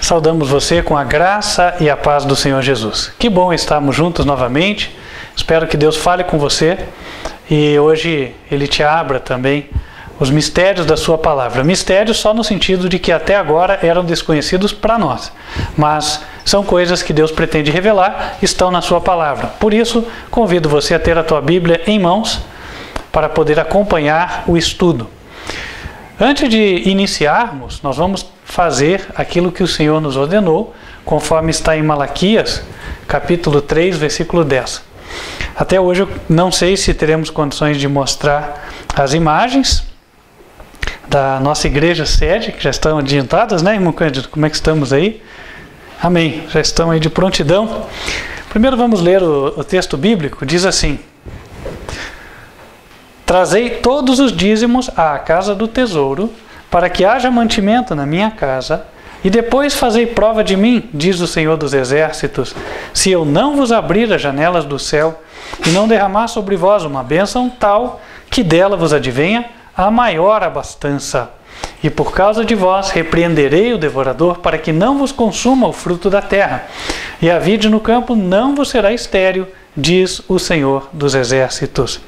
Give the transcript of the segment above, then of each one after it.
Saudamos você com a graça e a paz do Senhor Jesus. Que bom estarmos juntos novamente. Espero que Deus fale com você e hoje Ele te abra também os mistérios da sua palavra. Mistérios só no sentido de que até agora eram desconhecidos para nós, mas são coisas que Deus pretende revelar, estão na sua palavra. Por isso, convido você a ter a tua Bíblia em mãos para poder acompanhar o estudo. Antes de iniciarmos, nós vamos fazer aquilo que o Senhor nos ordenou, conforme está em Malaquias, capítulo 3, versículo 10. Até hoje eu não sei se teremos condições de mostrar as imagens da nossa igreja sede, que já estão adiantadas, né, irmão Cândido? Como é que estamos aí? Amém. Já estão aí de prontidão. Primeiro vamos ler o texto bíblico. Diz assim: Trazei todos os dízimos à casa do tesouro, para que haja mantimento na minha casa, e depois fazei prova de mim, diz o Senhor dos Exércitos, se eu não vos abrir as janelas do céu, e não derramar sobre vós uma bênção tal, que dela vos advenha a maior abastança. E por causa de vós repreenderei o devorador, para que não vos consuma o fruto da terra, e a vide no campo não vos será estéril, diz o Senhor dos Exércitos.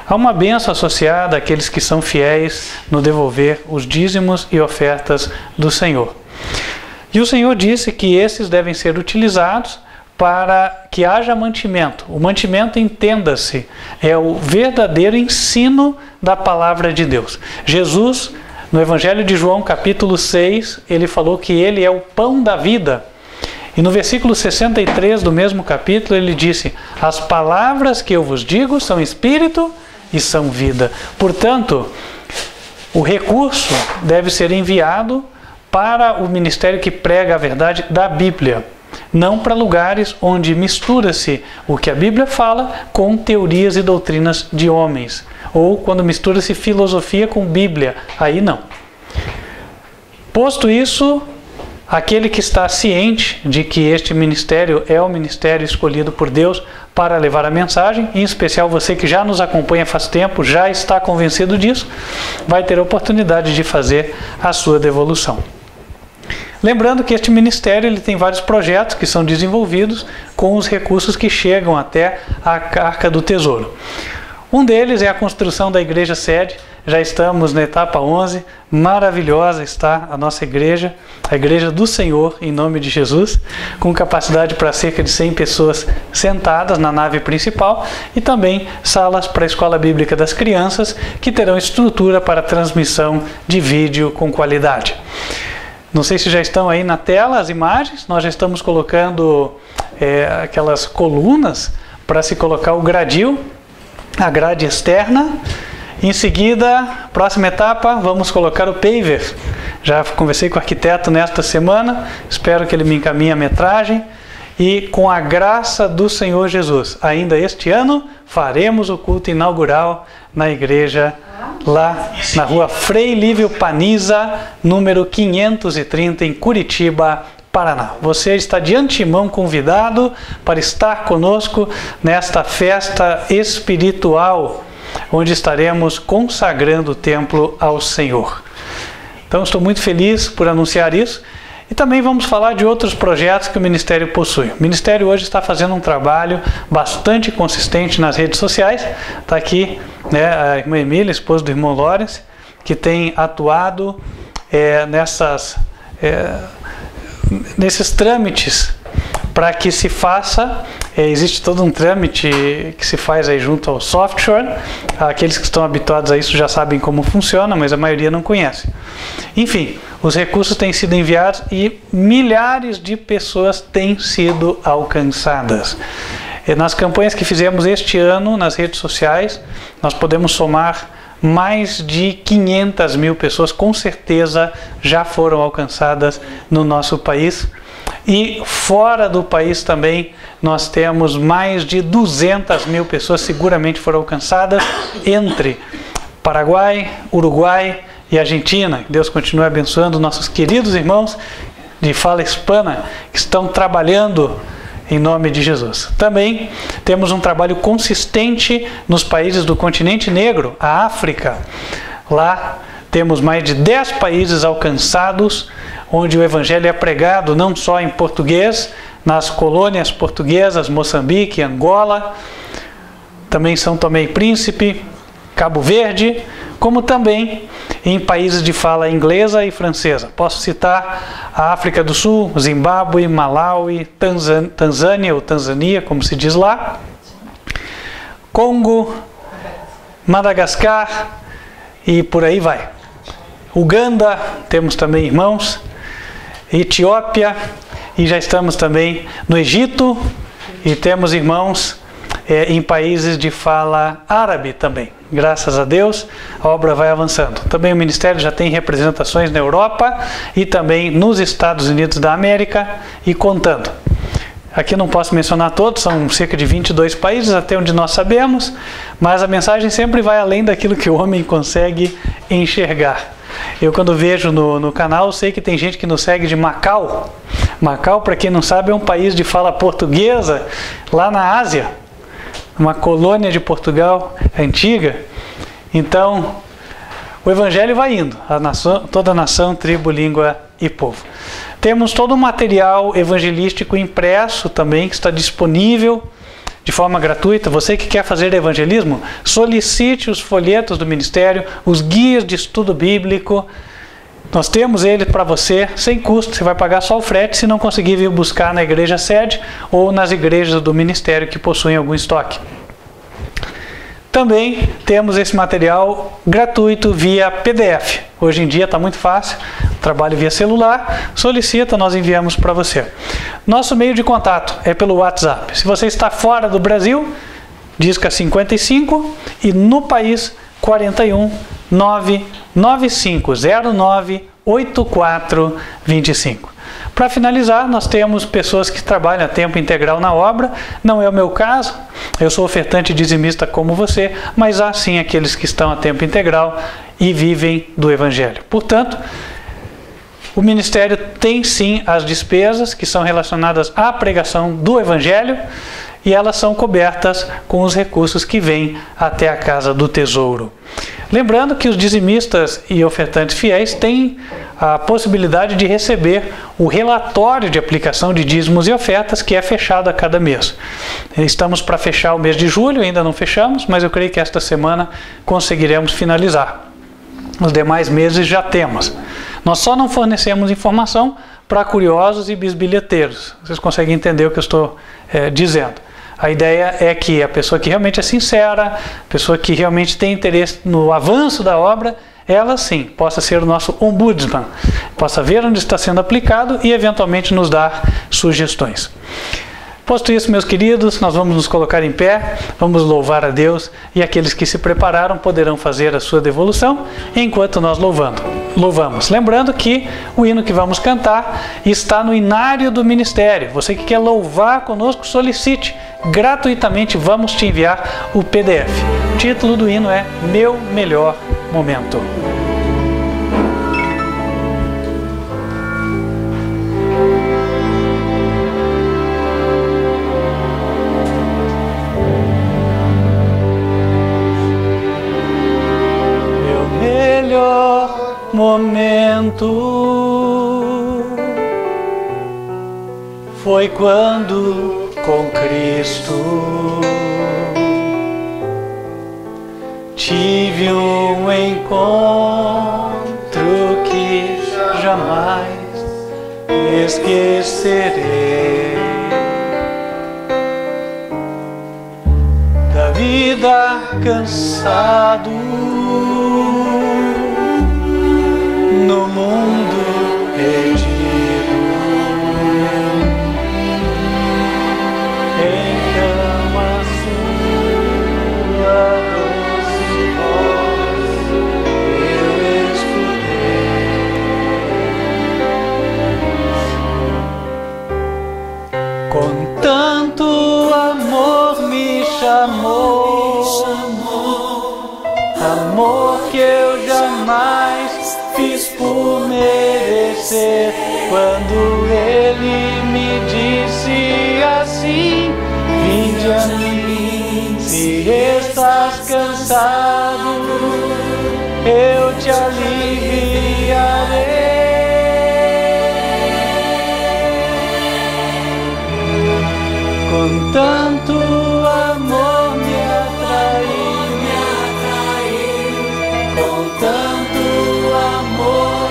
Há uma bênção associada àqueles que são fiéis no devolver os dízimos e ofertas do Senhor. E o Senhor disse que esses devem ser utilizados para que haja mantimento. O mantimento, entenda-se, é o verdadeiro ensino da palavra de Deus. Jesus, no Evangelho de João, capítulo 6, ele falou que ele é o pão da vida. E no versículo 63 do mesmo capítulo, ele disse: as palavras que eu vos digo são espírito e são vida. Portanto, o recurso deve ser enviado para o ministério que prega a verdade da Bíblia, não para lugares onde mistura-se o que a Bíblia fala com teorias e doutrinas de homens, ou quando mistura-se filosofia com Bíblia, aí não. Posto isso, aquele que está ciente de que este ministério é o ministério escolhido por Deus para levar a mensagem, em especial você que já nos acompanha faz tempo, já está convencido disso, vai ter a oportunidade de fazer a sua devolução. Lembrando que este ministério ele tem vários projetos que são desenvolvidos com os recursos que chegam até a Arca do Tesouro. Um deles é a construção da igreja sede. Já estamos na etapa 11, maravilhosa está a nossa igreja, a igreja do Senhor, em nome de Jesus, com capacidade para cerca de 100 pessoas sentadas na nave principal e também salas para a escola bíblica das crianças, que terão estrutura para transmissão de vídeo com qualidade. Não sei se já estão aí na tela as imagens, nós já estamos colocando aquelas colunas para se colocar o gradil, a grade externa. Em seguida, próxima etapa, vamos colocar o paver. Já conversei com o arquiteto nesta semana, espero que ele me encaminhe a metragem. E com a graça do Senhor Jesus, ainda este ano, faremos o culto inaugural na igreja, lá na rua Frei Lívio Paniza, número 530, em Curitiba, Paraná. Você está de antemão convidado para estar conosco nesta festa espiritual, onde estaremos consagrando o templo ao Senhor. Então, estou muito feliz por anunciar isso. E também vamos falar de outros projetos que o Ministério possui. O Ministério hoje está fazendo um trabalho bastante consistente nas redes sociais. Está aqui, né, a irmã Emília, esposa do irmão Lawrence, que tem atuado nesses trâmites para que se faça. Existe todo um trâmite que se faz aí junto ao software. Aqueles que estão habituados a isso já sabem como funciona, mas a maioria não conhece. Enfim, os recursos têm sido enviados e milhares de pessoas têm sido alcançadas. E nas campanhas que fizemos este ano nas redes sociais, nós podemos somar mais de 500 mil pessoas, com certeza já foram alcançadas no nosso país. E fora do país também nós temos mais de 200 mil pessoas seguramente foram alcançadas entre Paraguai, Uruguai e Argentina. Deus continue abençoando nossos queridos irmãos de fala hispana que estão trabalhando em nome de Jesus. Também temos um trabalho consistente nos países do continente negro, a África. Lá temos mais de 10 países alcançados, onde o Evangelho é pregado não só em português, nas colônias portuguesas, Moçambique, Angola, também São Tomé e Príncipe, Cabo Verde, como também em países de fala inglesa e francesa. Posso citar a África do Sul, Zimbábue, Malawi, Tanzânia ou Tanzânia, como se diz lá, Congo, Madagascar e por aí vai. Uganda, temos também irmãos, Etiópia, e já estamos também no Egito e temos irmãos em países de fala árabe também. Graças a Deus, a obra vai avançando. Também o Ministério já tem representações na Europa e também nos Estados Unidos da América e contando. Aqui não posso mencionar todos, são cerca de 22 países, até onde nós sabemos, mas a mensagem sempre vai além daquilo que o homem consegue enxergar. Eu, quando vejo no canal, sei que tem gente que nos segue de Macau. Macau, para quem não sabe, é um país de fala portuguesa, lá na Ásia, uma colônia de Portugal antiga. Então, o Evangelho vai indo, toda a nação, tribo, língua e povo. Temos todo o material evangelístico impresso também, que está disponível de forma gratuita. Você que quer fazer evangelismo, solicite os folhetos do Ministério, os guias de estudo bíblico. Nós temos ele para você, sem custo. Você vai pagar só o frete se não conseguir vir buscar na igreja sede ou nas igrejas do Ministério que possuem algum estoque. Também temos esse material gratuito via PDF. Hoje em dia está muito fácil, trabalho via celular, solicita, nós enviamos para você. Nosso meio de contato é pelo WhatsApp. Se você está fora do Brasil, disca 55 e no país 41 99509 8425. Para finalizar, nós temos pessoas que trabalham a tempo integral na obra. Não é o meu caso, eu sou ofertante dizimista como você, mas há sim aqueles que estão a tempo integral e vivem do Evangelho. Portanto, o Ministério tem sim as despesas que são relacionadas à pregação do Evangelho e elas são cobertas com os recursos que vêm até a casa do tesouro. Lembrando que os dizimistas e ofertantes fiéis têm a possibilidade de receber o relatório de aplicação de dízimos e ofertas que é fechado a cada mês. Estamos para fechar o mês de julho, ainda não fechamos, mas eu creio que esta semana conseguiremos finalizar. Os demais meses já temos. Nós só não fornecemos informação para curiosos e bisbilheteiros. Vocês conseguem entender o que eu estou dizendo. A ideia é que a pessoa que realmente é sincera, a pessoa que realmente tem interesse no avanço da obra, ela sim possa ser o nosso ombudsman, possa ver onde está sendo aplicado e eventualmente nos dar sugestões. Posto isso, meus queridos, nós vamos nos colocar em pé, vamos louvar a Deus e aqueles que se prepararam poderão fazer a sua devolução enquanto nós louvamos. Lembrando que o hino que vamos cantar está no inário do Ministério. Você que quer louvar conosco, solicite gratuitamente, vamos te enviar o PDF. O título do hino é Meu Melhor Momento. Momento foi quando com Cristo tive um encontro que jamais esquecerei. Da vida cansado no mundo perdido, então a sua doce voz eu escutei. Com tanto amor me chamou, amor que eu jamais fiz por merecer. Quando ele me disse assim: vinde a mim, se estás cansado, eu te aliviarei. Com tanto amor me atraiu, com tanto amor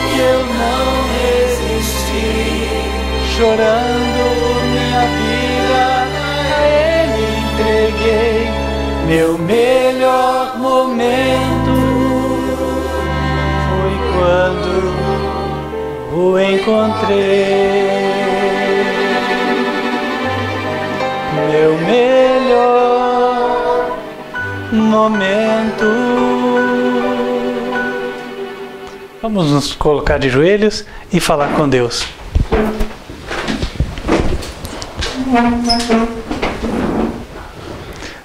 que eu não resisti, chorando minha vida a Ele entreguei, meu melhor momento foi quando o encontrei. Meu melhor momento. Vamos nos colocar de joelhos e falar com Deus.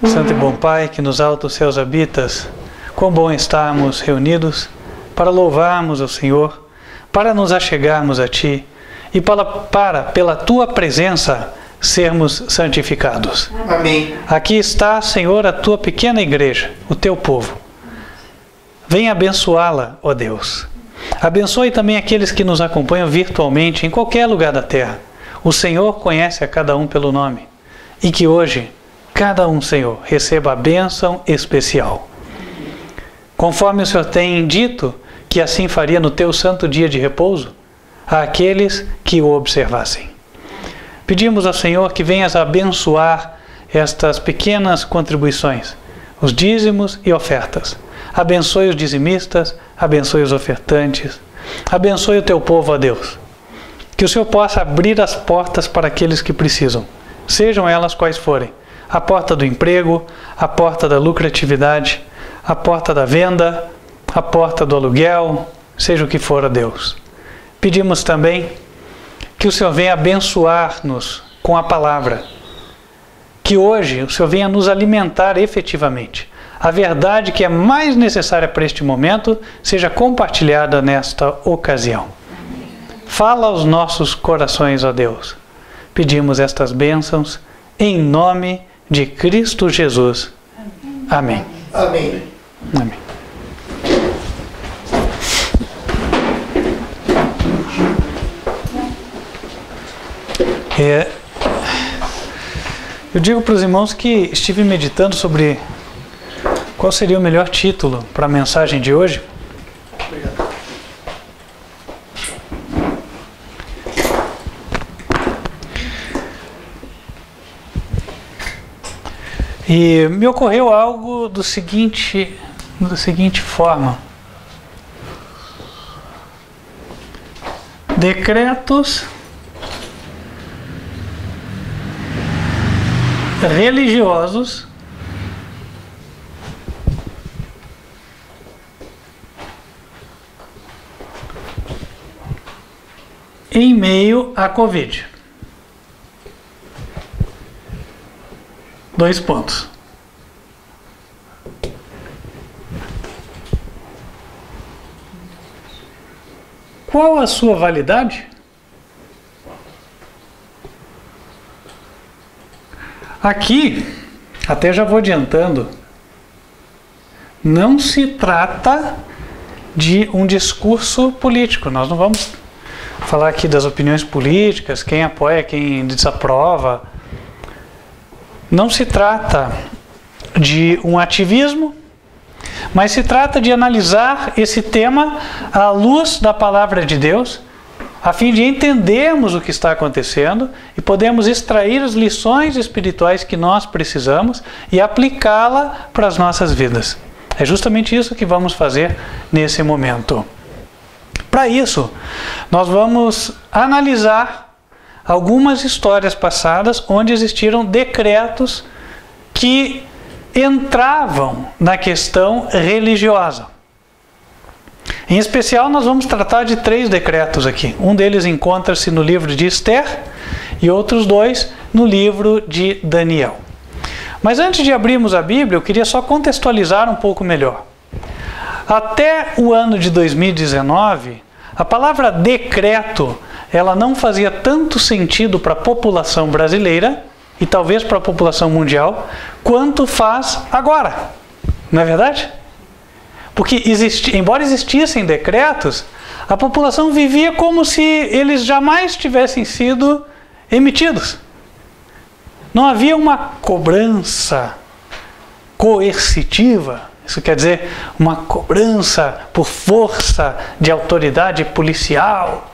Santo e bom Pai, que nos altos céus habitas, quão bom estarmos reunidos para louvarmos o Senhor, para nos achegarmos a Ti e pela Tua presença, sermos santificados. Amém. Aqui está, Senhor, a Tua pequena igreja, o Teu povo. Venha abençoá-la, ó Deus. Abençoe também aqueles que nos acompanham virtualmente em qualquer lugar da terra. O Senhor conhece a cada um pelo nome. E que hoje, cada um, Senhor, receba a bênção especial. Conforme o Senhor tem dito que assim faria no Teu santo dia de repouso, àqueles que o observassem. Pedimos ao Senhor que venhas abençoar estas pequenas contribuições, os dízimos e ofertas. Abençoe os dizimistas, abençoe os ofertantes, abençoe o Teu povo, ó Deus. Que o Senhor possa abrir as portas para aqueles que precisam, sejam elas quais forem. A porta do emprego, a porta da lucratividade, a porta da venda, a porta do aluguel, seja o que for, ó Deus. Pedimos também que o Senhor venha abençoar-nos com a palavra. Que hoje o Senhor venha nos alimentar efetivamente. A verdade que é mais necessária para este momento seja compartilhada nesta ocasião. Fala aos nossos corações, ó Deus. Pedimos estas bênçãos em nome de Cristo Jesus. Amém. Amém. Amém. Eu digo para os irmãos que estive meditando sobre qual seria o melhor título para a mensagem de hoje. Obrigado. E me ocorreu algo da seguinte forma. Decretos religiosos em meio à Covid. 2 pontos. Qual a sua validade? Aqui, até já vou adiantando, não se trata de um discurso político. Nós não vamos falar aqui das opiniões políticas, quem apoia, quem desaprova. Não se trata de um ativismo, mas se trata de analisar esse tema à luz da palavra de Deus, a fim de entendermos o que está acontecendo e podermos extrair as lições espirituais que nós precisamos e aplicá-la para as nossas vidas. É justamente isso que vamos fazer nesse momento. Para isso, nós vamos analisar algumas histórias passadas onde existiram decretos que entravam na questão religiosa. Em especial, nós vamos tratar de 3 decretos aqui. Um deles encontra-se no livro de Esther e outros 2 no livro de Daniel. Mas antes de abrirmos a Bíblia, eu queria só contextualizar um pouco melhor. Até o ano de 2019, a palavra decreto, ela não fazia tanto sentido para a população brasileira e talvez para a população mundial, quanto faz agora. Não é verdade? Porque embora existissem decretos, a população vivia como se eles jamais tivessem sido emitidos. Não havia uma cobrança coercitiva, isso quer dizer uma cobrança por força de autoridade policial,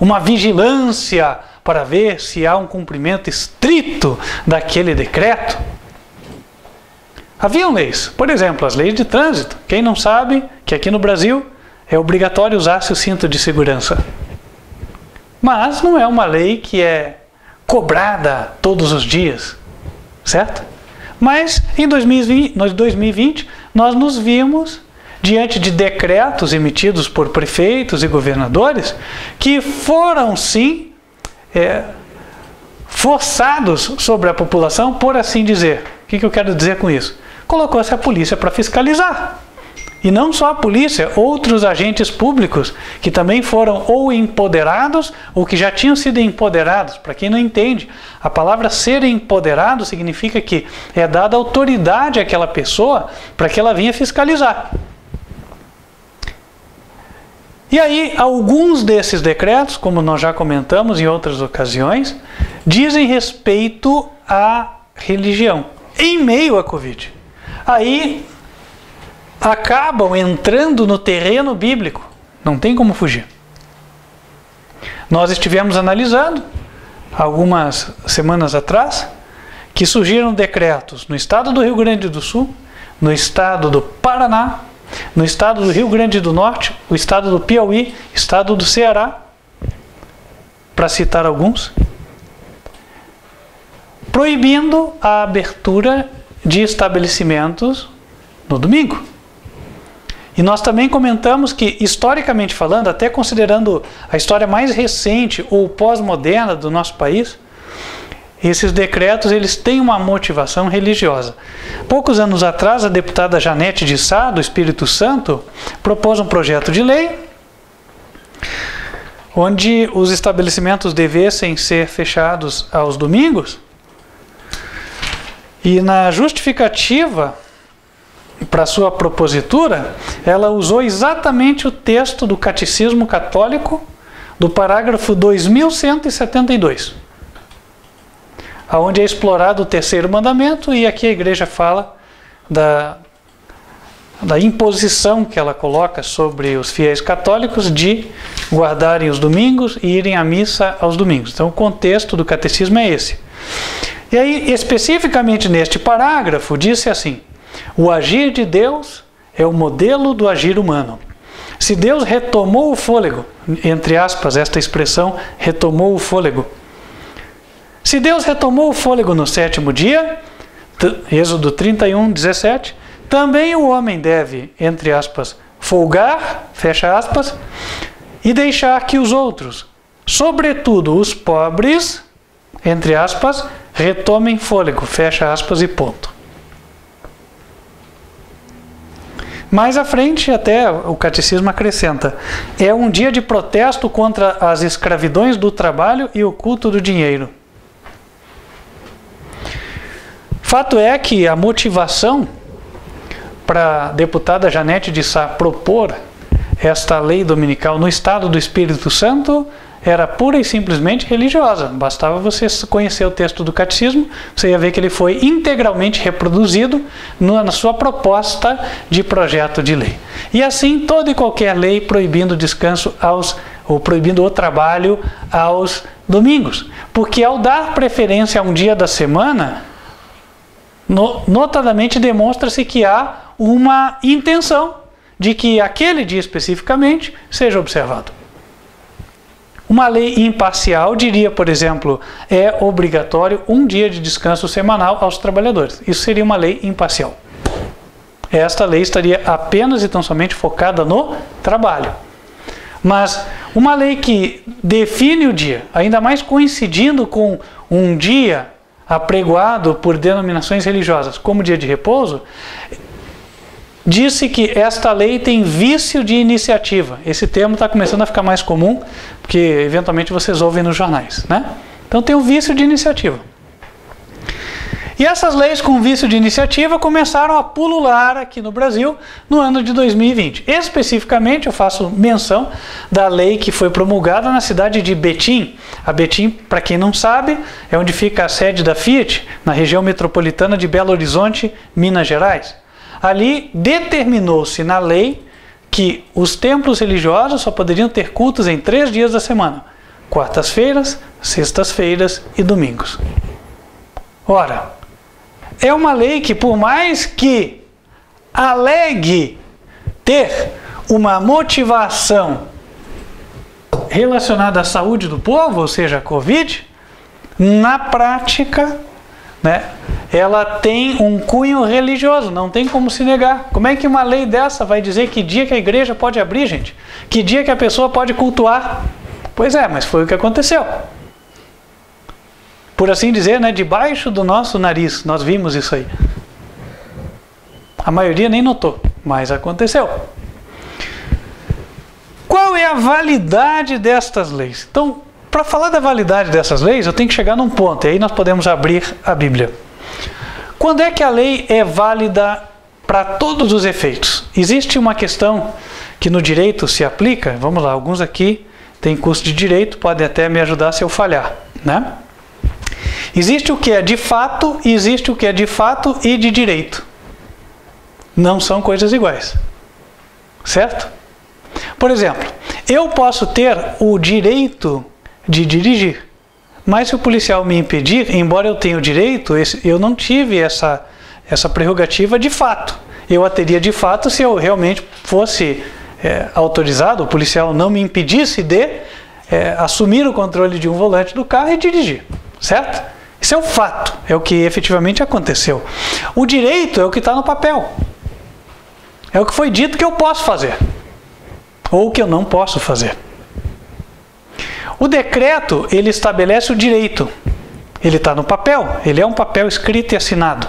uma vigilância para ver se há um cumprimento estrito daquele decreto. Haviam leis, por exemplo, as leis de trânsito. Quem não sabe que aqui no Brasil é obrigatório usar-se o cinto de segurança. Mas não é uma lei que é cobrada todos os dias, certo? Mas em 2020 nós nos vimos diante de decretos emitidos por prefeitos e governadores que foram sim forçados sobre a população, por assim dizer. O que eu quero dizer com isso? Colocou-se a polícia para fiscalizar. E não só a polícia, outros agentes públicos que também foram ou empoderados ou que já tinham sido empoderados. Para quem não entende, a palavra ser empoderado significa que é dada autoridade àquela pessoa para que ela venha fiscalizar. E aí, alguns desses decretos, como nós já comentamos em outras ocasiões, dizem respeito à religião, em meio à Covid. Aí acabam entrando no terreno bíblico, não tem como fugir. Nós estivemos analisando, algumas semanas atrás, que surgiram decretos no estado do Rio Grande do Sul, no estado do Paraná, no estado do Rio Grande do Norte, o estado do Piauí, estado do Ceará, para citar alguns, proibindo a abertura de estabelecimentos no domingo. E nós também comentamos que, historicamente falando, até considerando a história mais recente ou pós-moderna do nosso país, esses decretos eles têm uma motivação religiosa. Poucos anos atrás, a deputada Janete de Sá, do Espírito Santo, propôs um projeto de lei onde os estabelecimentos devessem ser fechados aos domingos. E na justificativa para sua propositura, ela usou exatamente o texto do Catecismo Católico, do parágrafo 2172, onde é explorado o terceiro mandamento, e aqui a igreja fala da imposição que ela coloca sobre os fiéis católicos de guardarem os domingos e irem à missa aos domingos. Então o contexto do catecismo é esse. E aí, especificamente neste parágrafo, disse assim: o agir de Deus é o modelo do agir humano. Se Deus retomou o fôlego, entre aspas, esta expressão, retomou o fôlego. Se Deus retomou o fôlego no sétimo dia, Êxodo 31, 17, também o homem deve, entre aspas, folgar, fecha aspas, e deixar que os outros, sobretudo os pobres, entre aspas, retomem fôlego, fecha aspas e ponto. Mais à frente, até o catecismo acrescenta: é um dia de protesto contra as escravidões do trabalho e o culto do dinheiro. Fato é que a motivação para a deputada Janete de Sá propor esta lei dominical no estado do Espírito Santo era pura e simplesmente religiosa. Bastava você conhecer o texto do catecismo, você ia ver que ele foi integralmente reproduzido na sua proposta de projeto de lei. E assim, toda e qualquer lei proibindo o descanso ou proibindo o trabalho aos domingos. Porque ao dar preferência a um dia da semana, notadamente demonstra-se que há uma intenção de que aquele dia especificamente seja observado. Uma lei imparcial diria, por exemplo, é obrigatório um dia de descanso semanal aos trabalhadores. Isso seria uma lei imparcial. Esta lei estaria apenas e tão somente focada no trabalho. Mas uma lei que define o dia, ainda mais coincidindo com um dia apregoado por denominações religiosas como dia de repouso, disse que esta lei tem vício de iniciativa. Esse termo está começando a ficar mais comum, porque eventualmente vocês ouvem nos jornais, né? Então tem um vício de iniciativa. E essas leis com vício de iniciativa começaram a pulular aqui no Brasil no ano de 2020. Especificamente, eu faço menção da lei que foi promulgada na cidade de Betim. A Betim, para quem não sabe, é onde fica a sede da Fiat, na região metropolitana de Belo Horizonte, Minas Gerais. Ali determinou-se na lei que os templos religiosos só poderiam ter cultos em 3 dias da semana: quartas-feiras, sextas-feiras e domingos. Ora, é uma lei que, por mais que alegue ter uma motivação relacionada à saúde do povo, ou seja, a Covid, na prática, né, ela tem um cunho religioso, não tem como se negar. Como é que uma lei dessa vai dizer que dia que a igreja pode abrir, gente? Que dia que a pessoa pode cultuar? Pois é, mas foi o que aconteceu. Por assim dizer, né, debaixo do nosso nariz, nós vimos isso aí. A maioria nem notou, mas aconteceu. Qual é a validade destas leis? Então, para falar da validade dessas leis, eu tenho que chegar num ponto, e aí nós podemos abrir a Bíblia. Quando é que a lei é válida para todos os efeitos? Existe uma questão que no direito se aplica, vamos lá, alguns aqui têm curso de direito, podem até me ajudar se eu falhar, né? Existe o que é de fato e existe o que é de fato e de direito. Não são coisas iguais. Certo? Por exemplo, eu posso ter o direito de dirigir, mas se o policial me impedir, embora eu tenha o direito, eu não tive essa prerrogativa de fato. Eu a teria de fato se eu realmente fosse autorizado, o policial não me impedisse de assumir o controle de um volante do carro e dirigir. Certo? Isso é o fato, é o que efetivamente aconteceu. O direito é o que está no papel. É o que foi dito que eu posso fazer, ou que eu não posso fazer. O decreto, ele estabelece o direito. Ele está no papel, ele é um papel escrito e assinado.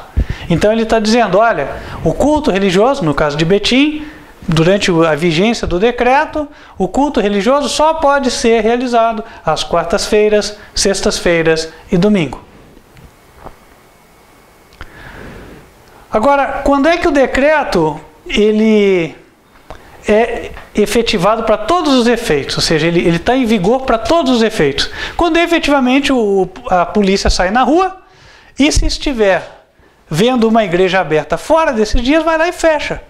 Então ele está dizendo, olha, o culto religioso, no caso de Betim, durante a vigência do decreto, o culto religioso só pode ser realizado às quartas-feiras, sextas-feiras e domingo. Agora, quando é que o decreto ele é efetivado para todos os efeitos? Ou seja, ele está em vigor para todos os efeitos. Quando efetivamente a polícia sai na rua e se estiver vendo uma igreja aberta fora desses dias, vai lá e fecha.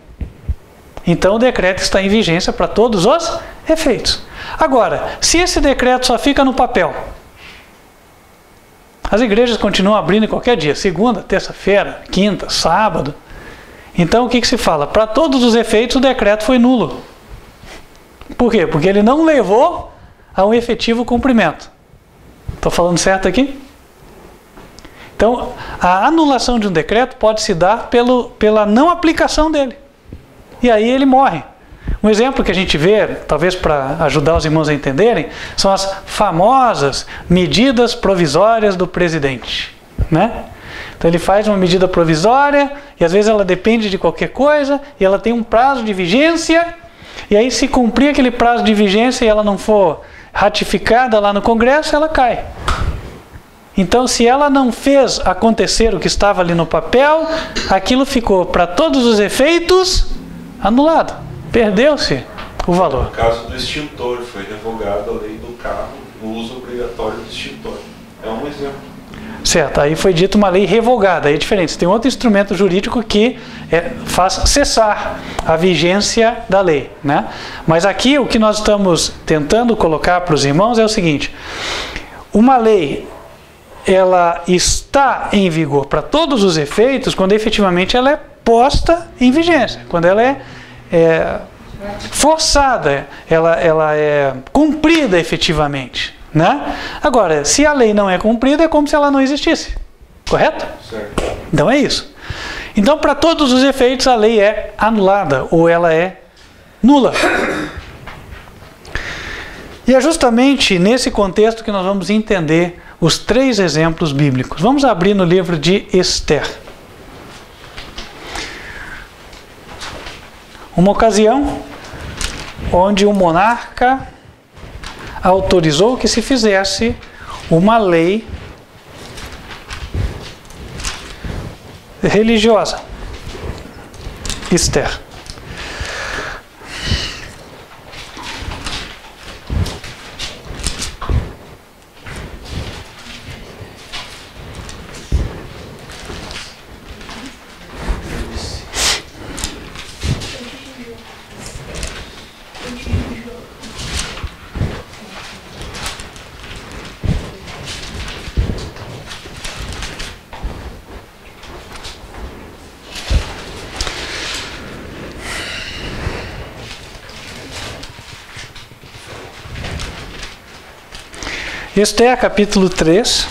Então o decreto está em vigência para todos os efeitos. Agora, se esse decreto só fica no papel, as igrejas continuam abrindo em qualquer dia, segunda, terça-feira, quinta, sábado. Então o que se fala? Para todos os efeitos o decreto foi nulo. Por quê? Porque ele não levou a um efetivo cumprimento. Estou falando certo aqui? Então, a anulação de um decreto pode se dar pela não aplicação dele. E aí ele morre. Um exemplo que a gente vê, talvez para ajudar os irmãos a entenderem, são as famosas medidas provisórias do presidente, né? Então ele faz uma medida provisória e às vezes ela depende de qualquer coisa e ela tem um prazo de vigência, e aí se cumprir aquele prazo de vigência e ela não for ratificada lá no Congresso, ela cai. Então, se ela não fez acontecer o que estava ali no papel, aquilo ficou para todos os efeitos anulado. Perdeu-se o valor. No caso do extintor, foi revogada a lei do carro, o uso obrigatório do extintor. É um exemplo. Certo, aí foi dito uma lei revogada, aí é diferente. Você tem outro instrumento jurídico que faz cessar a vigência da lei, né? Mas aqui o que nós estamos tentando colocar para os irmãos é o seguinte: uma lei, ela está em vigor para todos os efeitos quando efetivamente ela é posta em vigência, quando ela é forçada, ela é cumprida efetivamente, né? Agora, se a lei não é cumprida, é como se ela não existisse, correto? Certo. Então é isso. Então, para todos os efeitos, a lei é anulada ou ela é nula. E é justamente nesse contexto que nós vamos entender os 3 exemplos bíblicos. Vamos abrir no livro de Esther. Uma ocasião onde o monarca autorizou que se fizesse uma lei religiosa. Esther. Esther, capítulo 3,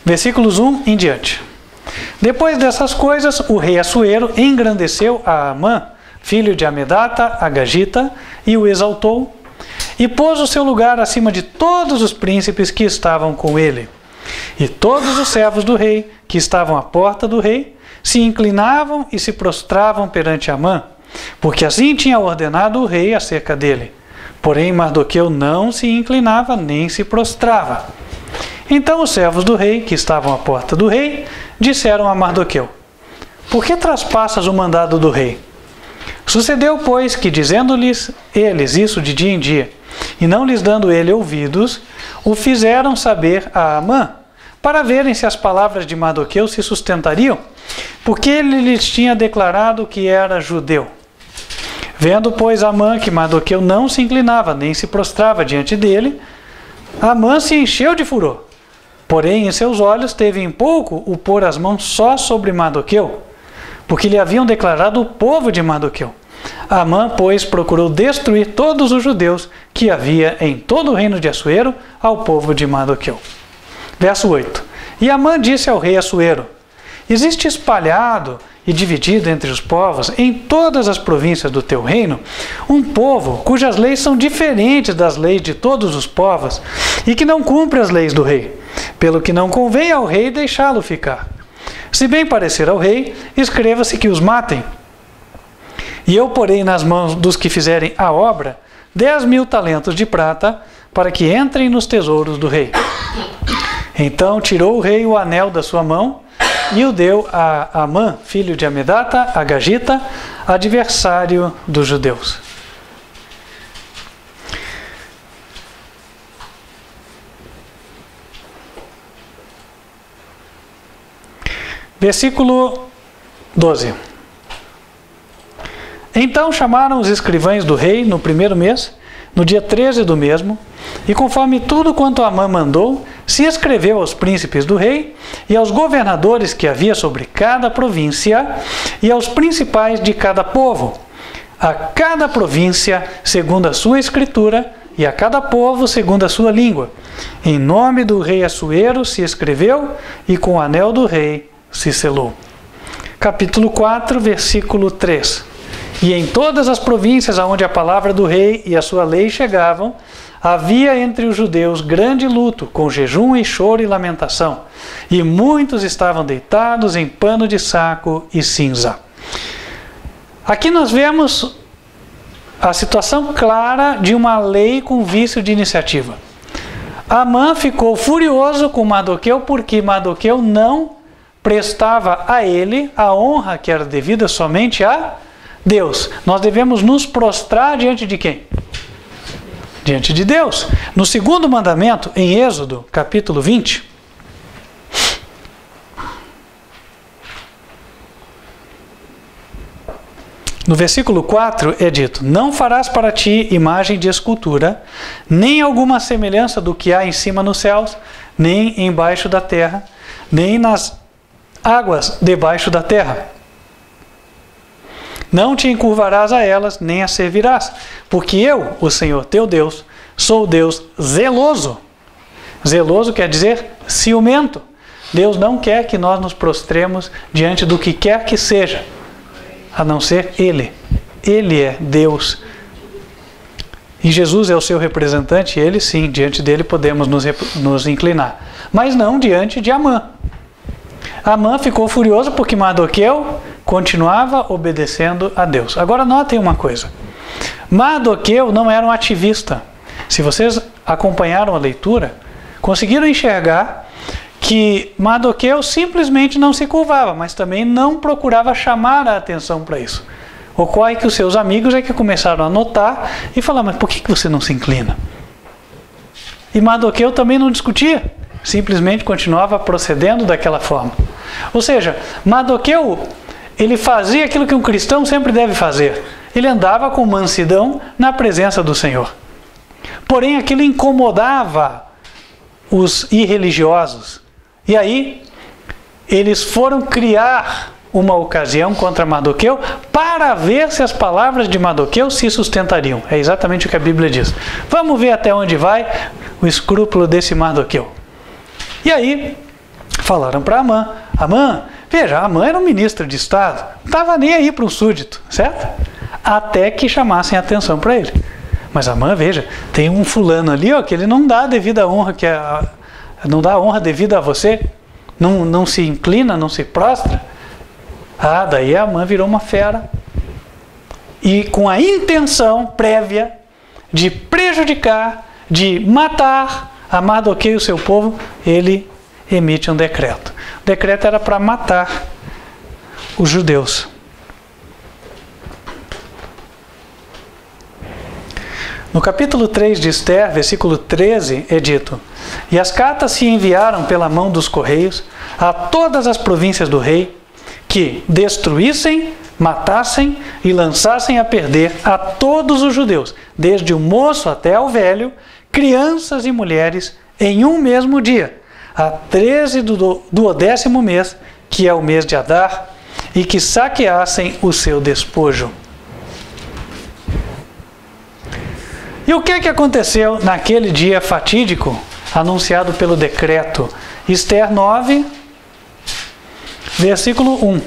versículos 1 em diante. Depois dessas coisas, o rei Assuero engrandeceu a Amã, filho de Amedata, Agagita, e o exaltou, e pôs o seu lugar acima de todos os príncipes que estavam com ele. E todos os servos do rei, que estavam à porta do rei, se inclinavam e se prostravam perante Amã, porque assim tinha ordenado o rei acerca dele. Porém, Mardoqueu não se inclinava nem se prostrava. Então os servos do rei, que estavam à porta do rei, disseram a Mardoqueu: por que traspassas o mandado do rei? Sucedeu, pois, que, dizendo-lhes eles isso de dia em dia, e não lhes dando ele ouvidos, o fizeram saber a Amã, para verem se as palavras de Mardoqueu se sustentariam, porque ele lhes tinha declarado que era judeu. Vendo, pois, Amã que Mardoqueu não se inclinava nem se prostrava diante dele, Amã se encheu de furor. Porém, em seus olhos teve em pouco o pôr as mãos só sobre Mardoqueu, porque lhe haviam declarado o povo de Mardoqueu. Amã, pois, procurou destruir todos os judeus que havia em todo o reino de Assuero ao povo de Mardoqueu. Verso 8. E Amã disse ao rei Assuero: existe espalhado e dividido entre os povos, em todas as províncias do teu reino, um povo cujas leis são diferentes das leis de todos os povos, e que não cumpre as leis do rei, pelo que não convém ao rei deixá-lo ficar. Se bem parecer ao rei, escreva-se que os matem. E eu porei nas mãos dos que fizerem a obra 10.000 talentos de prata, para que entrem nos tesouros do rei. Então tirou o rei o anel da sua mão, e o deu a Amã, filho de Amedata, Agagita, adversário dos judeus. Versículo 12. Então chamaram os escrivães do rei no primeiro mês, no dia 13 do mesmo, e conforme tudo quanto Amã mandou, se escreveu aos príncipes do rei e aos governadores que havia sobre cada província e aos principais de cada povo, a cada província segundo a sua escritura e a cada povo segundo a sua língua. Em nome do rei Assuero se escreveu e com o anel do rei se selou. Capítulo 4, versículo 3. E em todas as províncias aonde a palavra do rei e a sua lei chegavam, havia entre os judeus grande luto, com jejum e choro e lamentação, e muitos estavam deitados em pano de saco e cinza. Aqui nós vemos a situação clara de uma lei com vício de iniciativa. Amã ficou furioso com Mardoqueu porque Mardoqueu não prestava a ele a honra que era devida somente a Deus. Nós devemos nos prostrar diante de quem? Diante de Deus. No segundo mandamento, em Êxodo, capítulo 20, no versículo 4 é dito: não farás para ti imagem de escultura, nem alguma semelhança do que há em cima nos céus, nem embaixo da terra, nem nas águas debaixo da terra. Não te encurvarás a elas, nem as servirás, porque eu, o Senhor teu Deus, sou Deus zeloso. Zeloso quer dizer ciumento. Deus não quer que nós nos prostremos diante do que quer que seja, a não ser Ele. Ele é Deus. E Jesus é o seu representante, ele sim, diante dele podemos nos inclinar. Mas não diante de Amã. Amã ficou furioso porque Mardoqueu continuava obedecendo a Deus. Agora notem uma coisa. Mardoqueu não era um ativista. Se vocês acompanharam a leitura, conseguiram enxergar que Mardoqueu simplesmente não se curvava, mas também não procurava chamar a atenção para isso. Ocorre que os seus amigos é que começaram a notar e falar, mas por que você não se inclina? E Mardoqueu também não discutia, simplesmente continuava procedendo daquela forma. Ou seja, Mardoqueu, ele fazia aquilo que um cristão sempre deve fazer. Ele andava com mansidão na presença do Senhor. Porém, aquilo incomodava os irreligiosos. E aí, eles foram criar uma ocasião contra Mardoqueu para ver se as palavras de Mardoqueu se sustentariam. É exatamente o que a Bíblia diz. Vamos ver até onde vai o escrúpulo desse Mardoqueu. E aí, falaram para Amã. Amã, veja, Amã era um ministro de Estado. Não estava nem aí para um súdito, certo? Até que chamassem atenção para ele. Mas Amã, veja, tem um fulano ali, ó, que ele não dá a devida honra, não dá a honra devida a você, não se inclina, não se prostra. Ah, daí Amã virou uma fera. E com a intenção prévia de prejudicar, de matar a Mardoqueu e o seu povo, ele emite um decreto. O decreto era para matar os judeus. No capítulo 3 de Esther, versículo 13, é dito: e as cartas se enviaram pela mão dos correios a todas as províncias do rei, que destruíssem, matassem e lançassem a perder a todos os judeus, desde o moço até ao velho, crianças e mulheres, em um mesmo dia, a 13 do 10º mês, que é o mês de Adar, e que saqueassem o seu despojo. E o que aconteceu naquele dia fatídico, anunciado pelo decreto? Esther 9, versículo 1.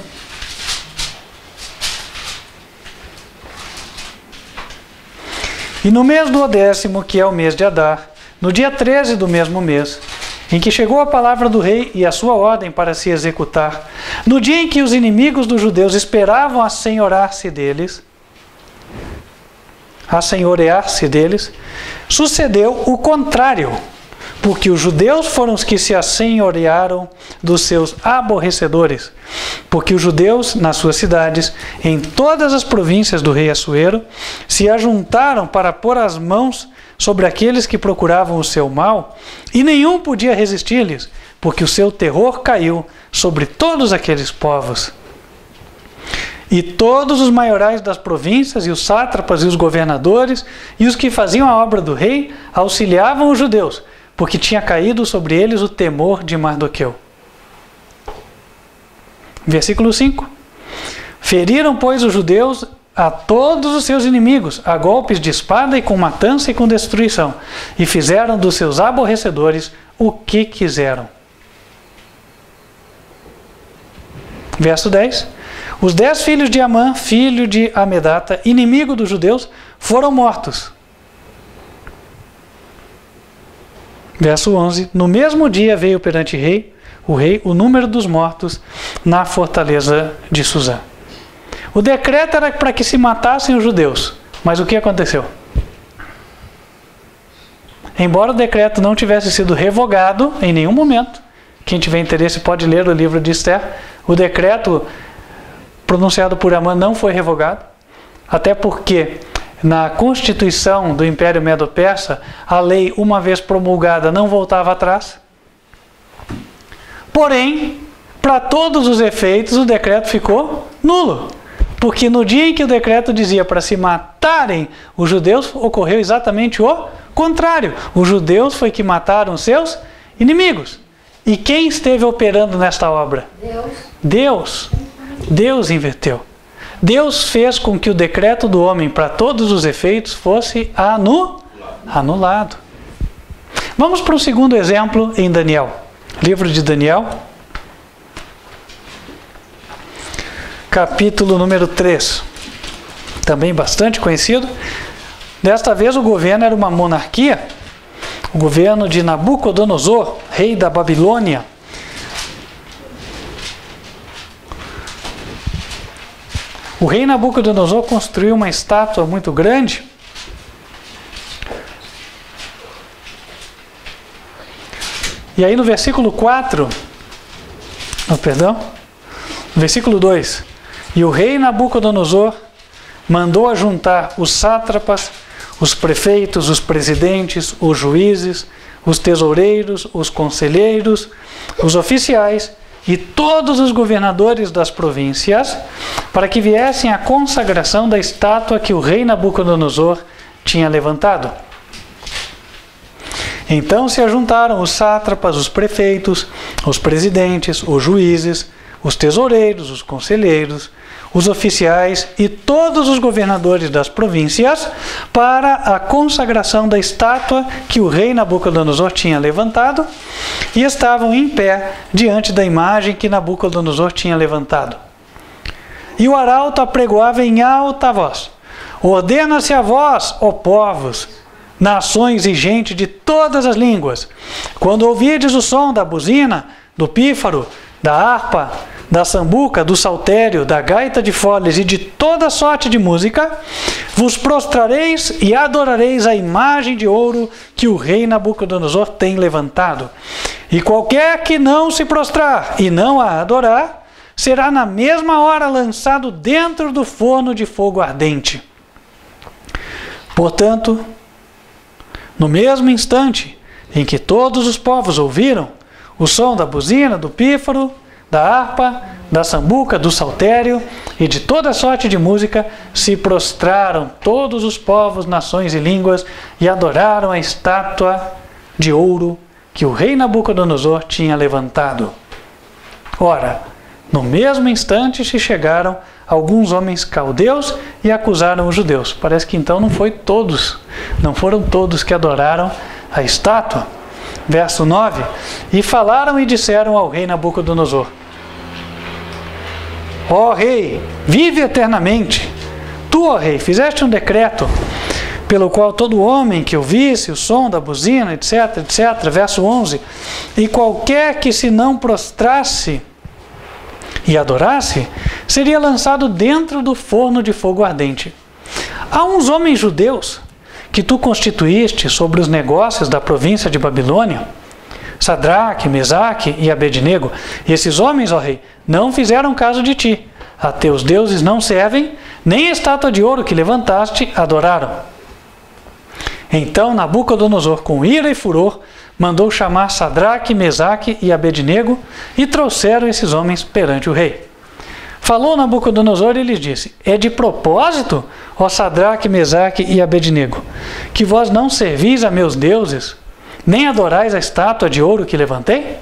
E no mês do 10º, que é o mês de Adar, no dia 13 do mesmo mês, em que chegou a palavra do rei e a sua ordem para se executar, no dia em que os inimigos dos judeus esperavam assenhorear-se deles, sucedeu o contrário, porque os judeus foram os que se assenhorearam dos seus aborrecedores, porque os judeus, nas suas cidades, em todas as províncias do rei Assuero, se ajuntaram para pôr as mãos sobre aqueles que procuravam o seu mal, e nenhum podia resistir-lhes, porque o seu terror caiu sobre todos aqueles povos. E todos os maiorais das províncias, e os sátrapas, e os governadores, e os que faziam a obra do rei, auxiliavam os judeus, porque tinha caído sobre eles o temor de Mardoqueu. Versículo 5. Feriram, pois, os judeus a todos os seus inimigos, a golpes de espada e com matança e com destruição, e fizeram dos seus aborrecedores o que quiseram. Verso 10. Os 10 filhos de Amã, filho de Amedata, inimigo dos judeus, foram mortos. Verso 11. No mesmo dia veio perante o rei, o número dos mortos na fortaleza de Suzã. O decreto era para que se matassem os judeus. Mas o que aconteceu? Embora o decreto não tivesse sido revogado em nenhum momento, quem tiver interesse pode ler o livro de Esther, o decreto pronunciado por Amã não foi revogado, até porque na Constituição do Império Medo-Persa, a lei, uma vez promulgada, não voltava atrás. Porém, para todos os efeitos, o decreto ficou nulo. Porque no dia em que o decreto dizia para se matarem os judeus, ocorreu exatamente o contrário. Os judeus foi que mataram seus inimigos. E quem esteve operando nesta obra? Deus. Deus inverteu. Deus fez com que o decreto do homem para todos os efeitos fosse anulado. Vamos para o segundo exemplo em Daniel. Livro de Daniel, capítulo número 3. Também bastante conhecido. Desta vez o governo era uma monarquia, o governo de Nabucodonosor, rei da Babilônia. O rei Nabucodonosor construiu uma estátua muito grande E aí no versículo 4, versículo 2, e o rei Nabucodonosor mandou ajuntar os sátrapas, os prefeitos, os presidentes, os juízes, os tesoureiros, os conselheiros, os oficiais e todos os governadores das províncias, para que viessem à consagração da estátua que o rei Nabucodonosor tinha levantado. Então se ajuntaram os sátrapas, os prefeitos, os presidentes, os juízes, os tesoureiros, os conselheiros, os oficiais e todos os governadores das províncias para a consagração da estátua que o rei Nabucodonosor tinha levantado, e estavam em pé diante da imagem que Nabucodonosor tinha levantado. E o arauto apregoava em alta voz: ordena-se a vós, ó povos, nações e gente de todas as línguas, quando ouvirdes o som da buzina, do pífaro, da harpa, da sambuca, do saltério, da gaita de foles e de toda sorte de música, vos prostrareis e adorareis a imagem de ouro que o rei Nabucodonosor tem levantado. E qualquer que não se prostrar e não a adorar, será na mesma hora lançado dentro do forno de fogo ardente. Portanto, no mesmo instante em que todos os povos ouviram o som da buzina, do pífaro, da harpa, da sambuca, do saltério e de toda sorte de música, se prostraram todos os povos, nações e línguas e adoraram a estátua de ouro que o rei Nabucodonosor tinha levantado. Ora, no mesmo instante se chegaram alguns homens caldeus e acusaram os judeus. Parece que então não foram todos que adoraram a estátua. Verso 9, e falaram e disseram ao rei Nabucodonosor: ó rei, vive eternamente. Tu, ó rei, fizeste um decreto pelo qual todo homem que ouvisse o som da buzina, etc, etc. Verso 11, e qualquer que se não prostrasse e adorasse, seria lançado dentro do forno de fogo ardente. Há uns homens judeus que tu constituíste sobre os negócios da província de Babilônia, Sadraque, Mesaque e Abednego. E esses homens, ó rei, não fizeram caso de ti. A teus deuses não servem, nem a estátua de ouro que levantaste adoraram. Então Nabucodonosor, com ira e furor, mandou chamar Sadraque, Mesaque e Abednego, e trouxeram esses homens perante o rei. Falou Nabucodonosor e lhes disse: é de propósito, ó Sadraque, Mesaque e Abednego, que vós não servis a meus deuses, nem adorais a estátua de ouro que levantei?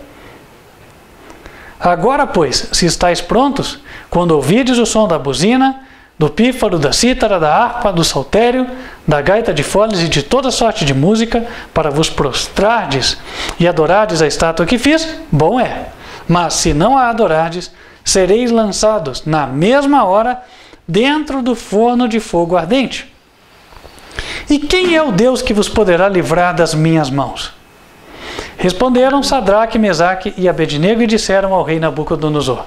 Agora, pois, se estáis prontos, quando ouvirdes o som da buzina, do pífaro, da cítara, da harpa, do saltério, da gaita de foles e de toda sorte de música, para vos prostrardes e adorardes a estátua que fiz, bom é. Mas se não a adorardes, sereis lançados na mesma hora dentro do forno de fogo ardente. E quem é o Deus que vos poderá livrar das minhas mãos? Responderam Sadraque, Mesaque e Abednego e disseram ao rei Nabucodonosor: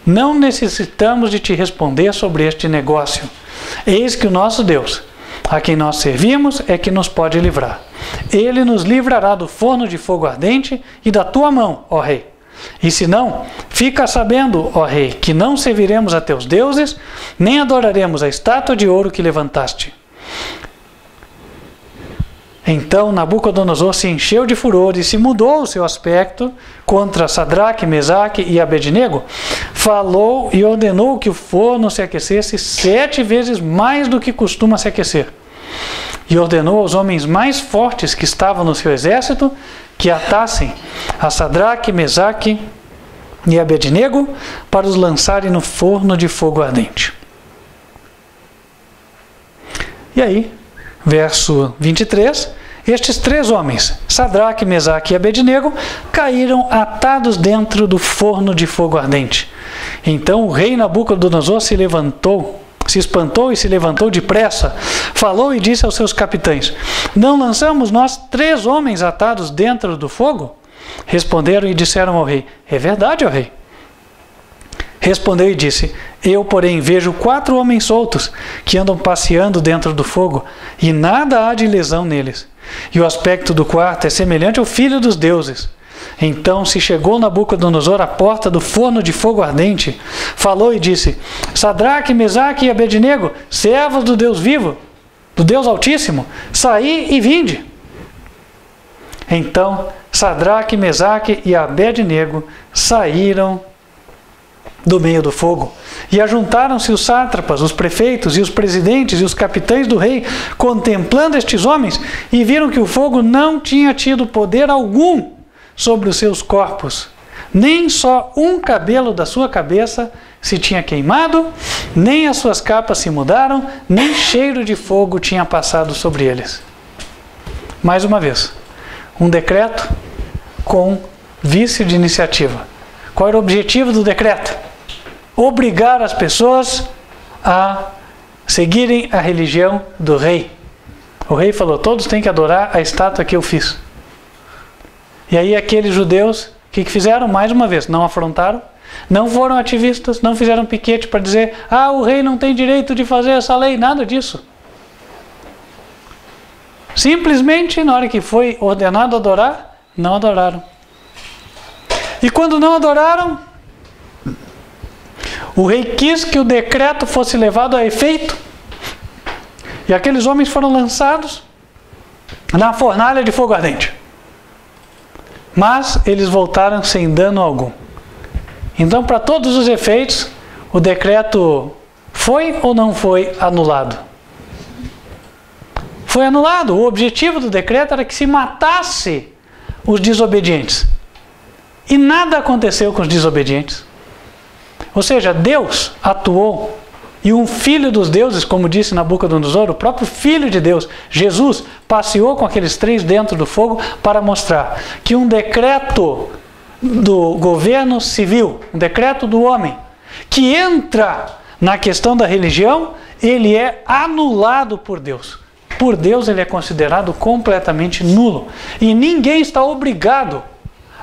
não necessitamos de te responder sobre este negócio. Eis que o nosso Deus, a quem nós servimos, é que nos pode livrar. Ele nos livrará do forno de fogo ardente e da tua mão, ó rei. E se não, fica sabendo, ó rei, que não serviremos a teus deuses, nem adoraremos a estátua de ouro que levantaste. Então Nabucodonosor se encheu de furor e se mudou o seu aspecto contra Sadraque, Mesaque e Abednego. Falou e ordenou que o forno se aquecesse 7 vezes mais do que costuma se aquecer. E ordenou aos homens mais fortes que estavam no seu exército que atassem a Sadraque, Mesaque e Abednego para os lançarem no forno de fogo ardente. E aí, verso 23, estes 3 homens, Sadraque, Mesaque e Abednego, caíram atados dentro do forno de fogo ardente. Então o rei Nabucodonosor se espantou e se levantou depressa, falou e disse aos seus capitães: não lançamos nós 3 homens atados dentro do fogo? Responderam e disseram ao rei: é verdade, ó rei. Respondeu e disse: eu, porém, vejo 4 homens soltos que andam passeando dentro do fogo, e nada há de lesão neles. E o aspecto do quarto é semelhante ao filho dos deuses. Então se chegou Nabucodonosor à porta do forno de fogo ardente, falou e disse: Sadraque, Mesaque e Abednego, servos do Deus vivo, do Deus Altíssimo, saí e vinde. Então Sadraque, Mesaque e Abednego saíram do meio do fogo. E ajuntaram-se os sátrapas, os prefeitos e os presidentes e os capitães do rei, contemplando estes homens, e viram que o fogo não tinha tido poder algum sobre os seus corpos. Nem só um cabelo da sua cabeça se tinha queimado, nem as suas capas se mudaram, nem cheiro de fogo tinha passado sobre eles. Mais uma vez, um decreto com vício de iniciativa. Qual era o objetivo do decreto? Obrigar as pessoas a seguirem a religião do rei. O rei falou: todos têm que adorar a estátua que eu fiz. E aí aqueles judeus, o que fizeram? Mais uma vez, não afrontaram, não foram ativistas, não fizeram piquete para dizer: o rei não tem direito de fazer essa lei, nada disso. Simplesmente, na hora que foi ordenado adorar, não adoraram. E quando não adoraram, o rei quis que o decreto fosse levado a efeito, e aqueles homens foram lançados na fornalha de fogo ardente. Mas eles voltaram sem dano algum. Então, para todos os efeitos, o decreto foi ou não foi anulado? Foi anulado. O objetivo do decreto era que se matasse os desobedientes. E nada aconteceu com os desobedientes. Ou seja, Deus atuou, e um filho dos deuses, como disse Nabucodonosor, o próprio filho de Deus, Jesus, passeou com aqueles três dentro do fogo para mostrar que um decreto do governo civil, um decreto do homem, que entra na questão da religião, ele é anulado por Deus. Por Deus ele é considerado completamente nulo. E ninguém está obrigado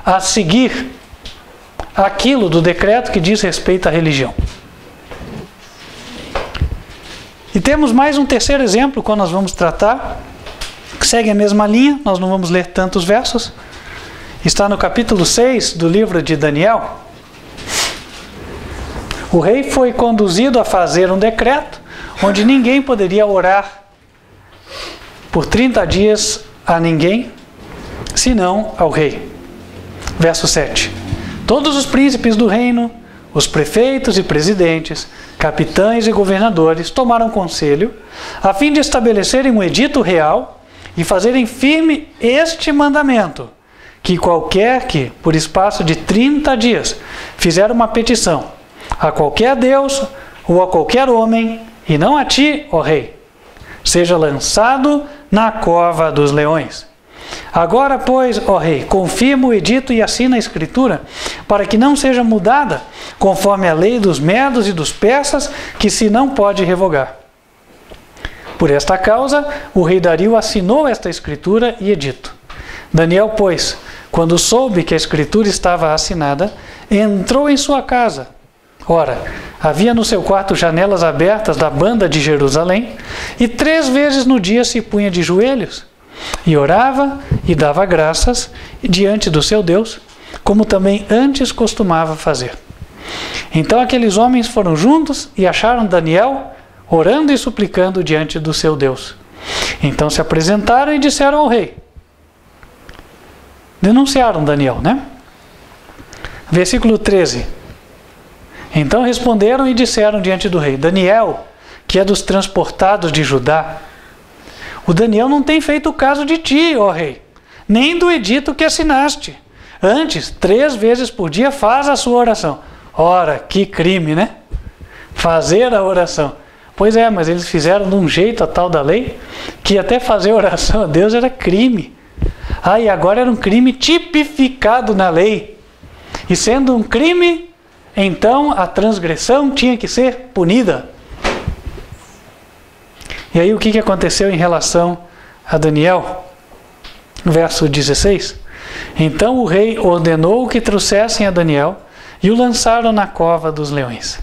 a seguir aquilo do decreto que diz respeito à religião. E temos mais um terceiro exemplo quando nós vamos tratar, que segue a mesma linha, nós não vamos ler tantos versos. Está no capítulo 6 do livro de Daniel. O rei foi conduzido a fazer um decreto onde ninguém poderia orar por 30 dias a ninguém, senão ao rei. Verso 7. Todos os príncipes do reino, os prefeitos e presidentes, capitães e governadores tomaram conselho a fim de estabelecerem um edito real e fazerem firme este mandamento, que qualquer que, por espaço de 30 dias, fizer uma petição a qualquer Deus ou a qualquer homem, e não a ti, ó rei, seja lançado na cova dos leões. Agora, pois, ó rei, confirma o edito e assina a escritura, para que não seja mudada, conforme a lei dos medos e dos persas, que se não pode revogar. Por esta causa, o rei Dario assinou esta escritura e edito. Daniel, pois, quando soube que a escritura estava assinada, entrou em sua casa. Ora, havia no seu quarto janelas abertas da banda de Jerusalém, e 3 vezes no dia se punha de joelhos, e orava e dava graças diante do seu Deus, como também antes costumava fazer. Então aqueles homens foram juntos e acharam Daniel orando e suplicando diante do seu Deus. Então se apresentaram e disseram ao rei. Denunciaram Daniel, né? Versículo 13. Então responderam e disseram diante do rei: Daniel, que é dos transportados de Judá, o Daniel não tem feito caso de ti, ó rei, nem do edito que assinaste. Antes, 3 vezes por dia faz a sua oração. Ora, que crime, né? Fazer a oração. Pois é, mas eles fizeram de um jeito a tal da lei, que até fazer oração a Deus era crime. E agora era um crime tipificado na lei. E sendo um crime, então a transgressão tinha que ser punida. E aí o que aconteceu em relação a Daniel? Verso 16. Então o rei ordenou que trouxessem a Daniel e o lançaram na cova dos leões.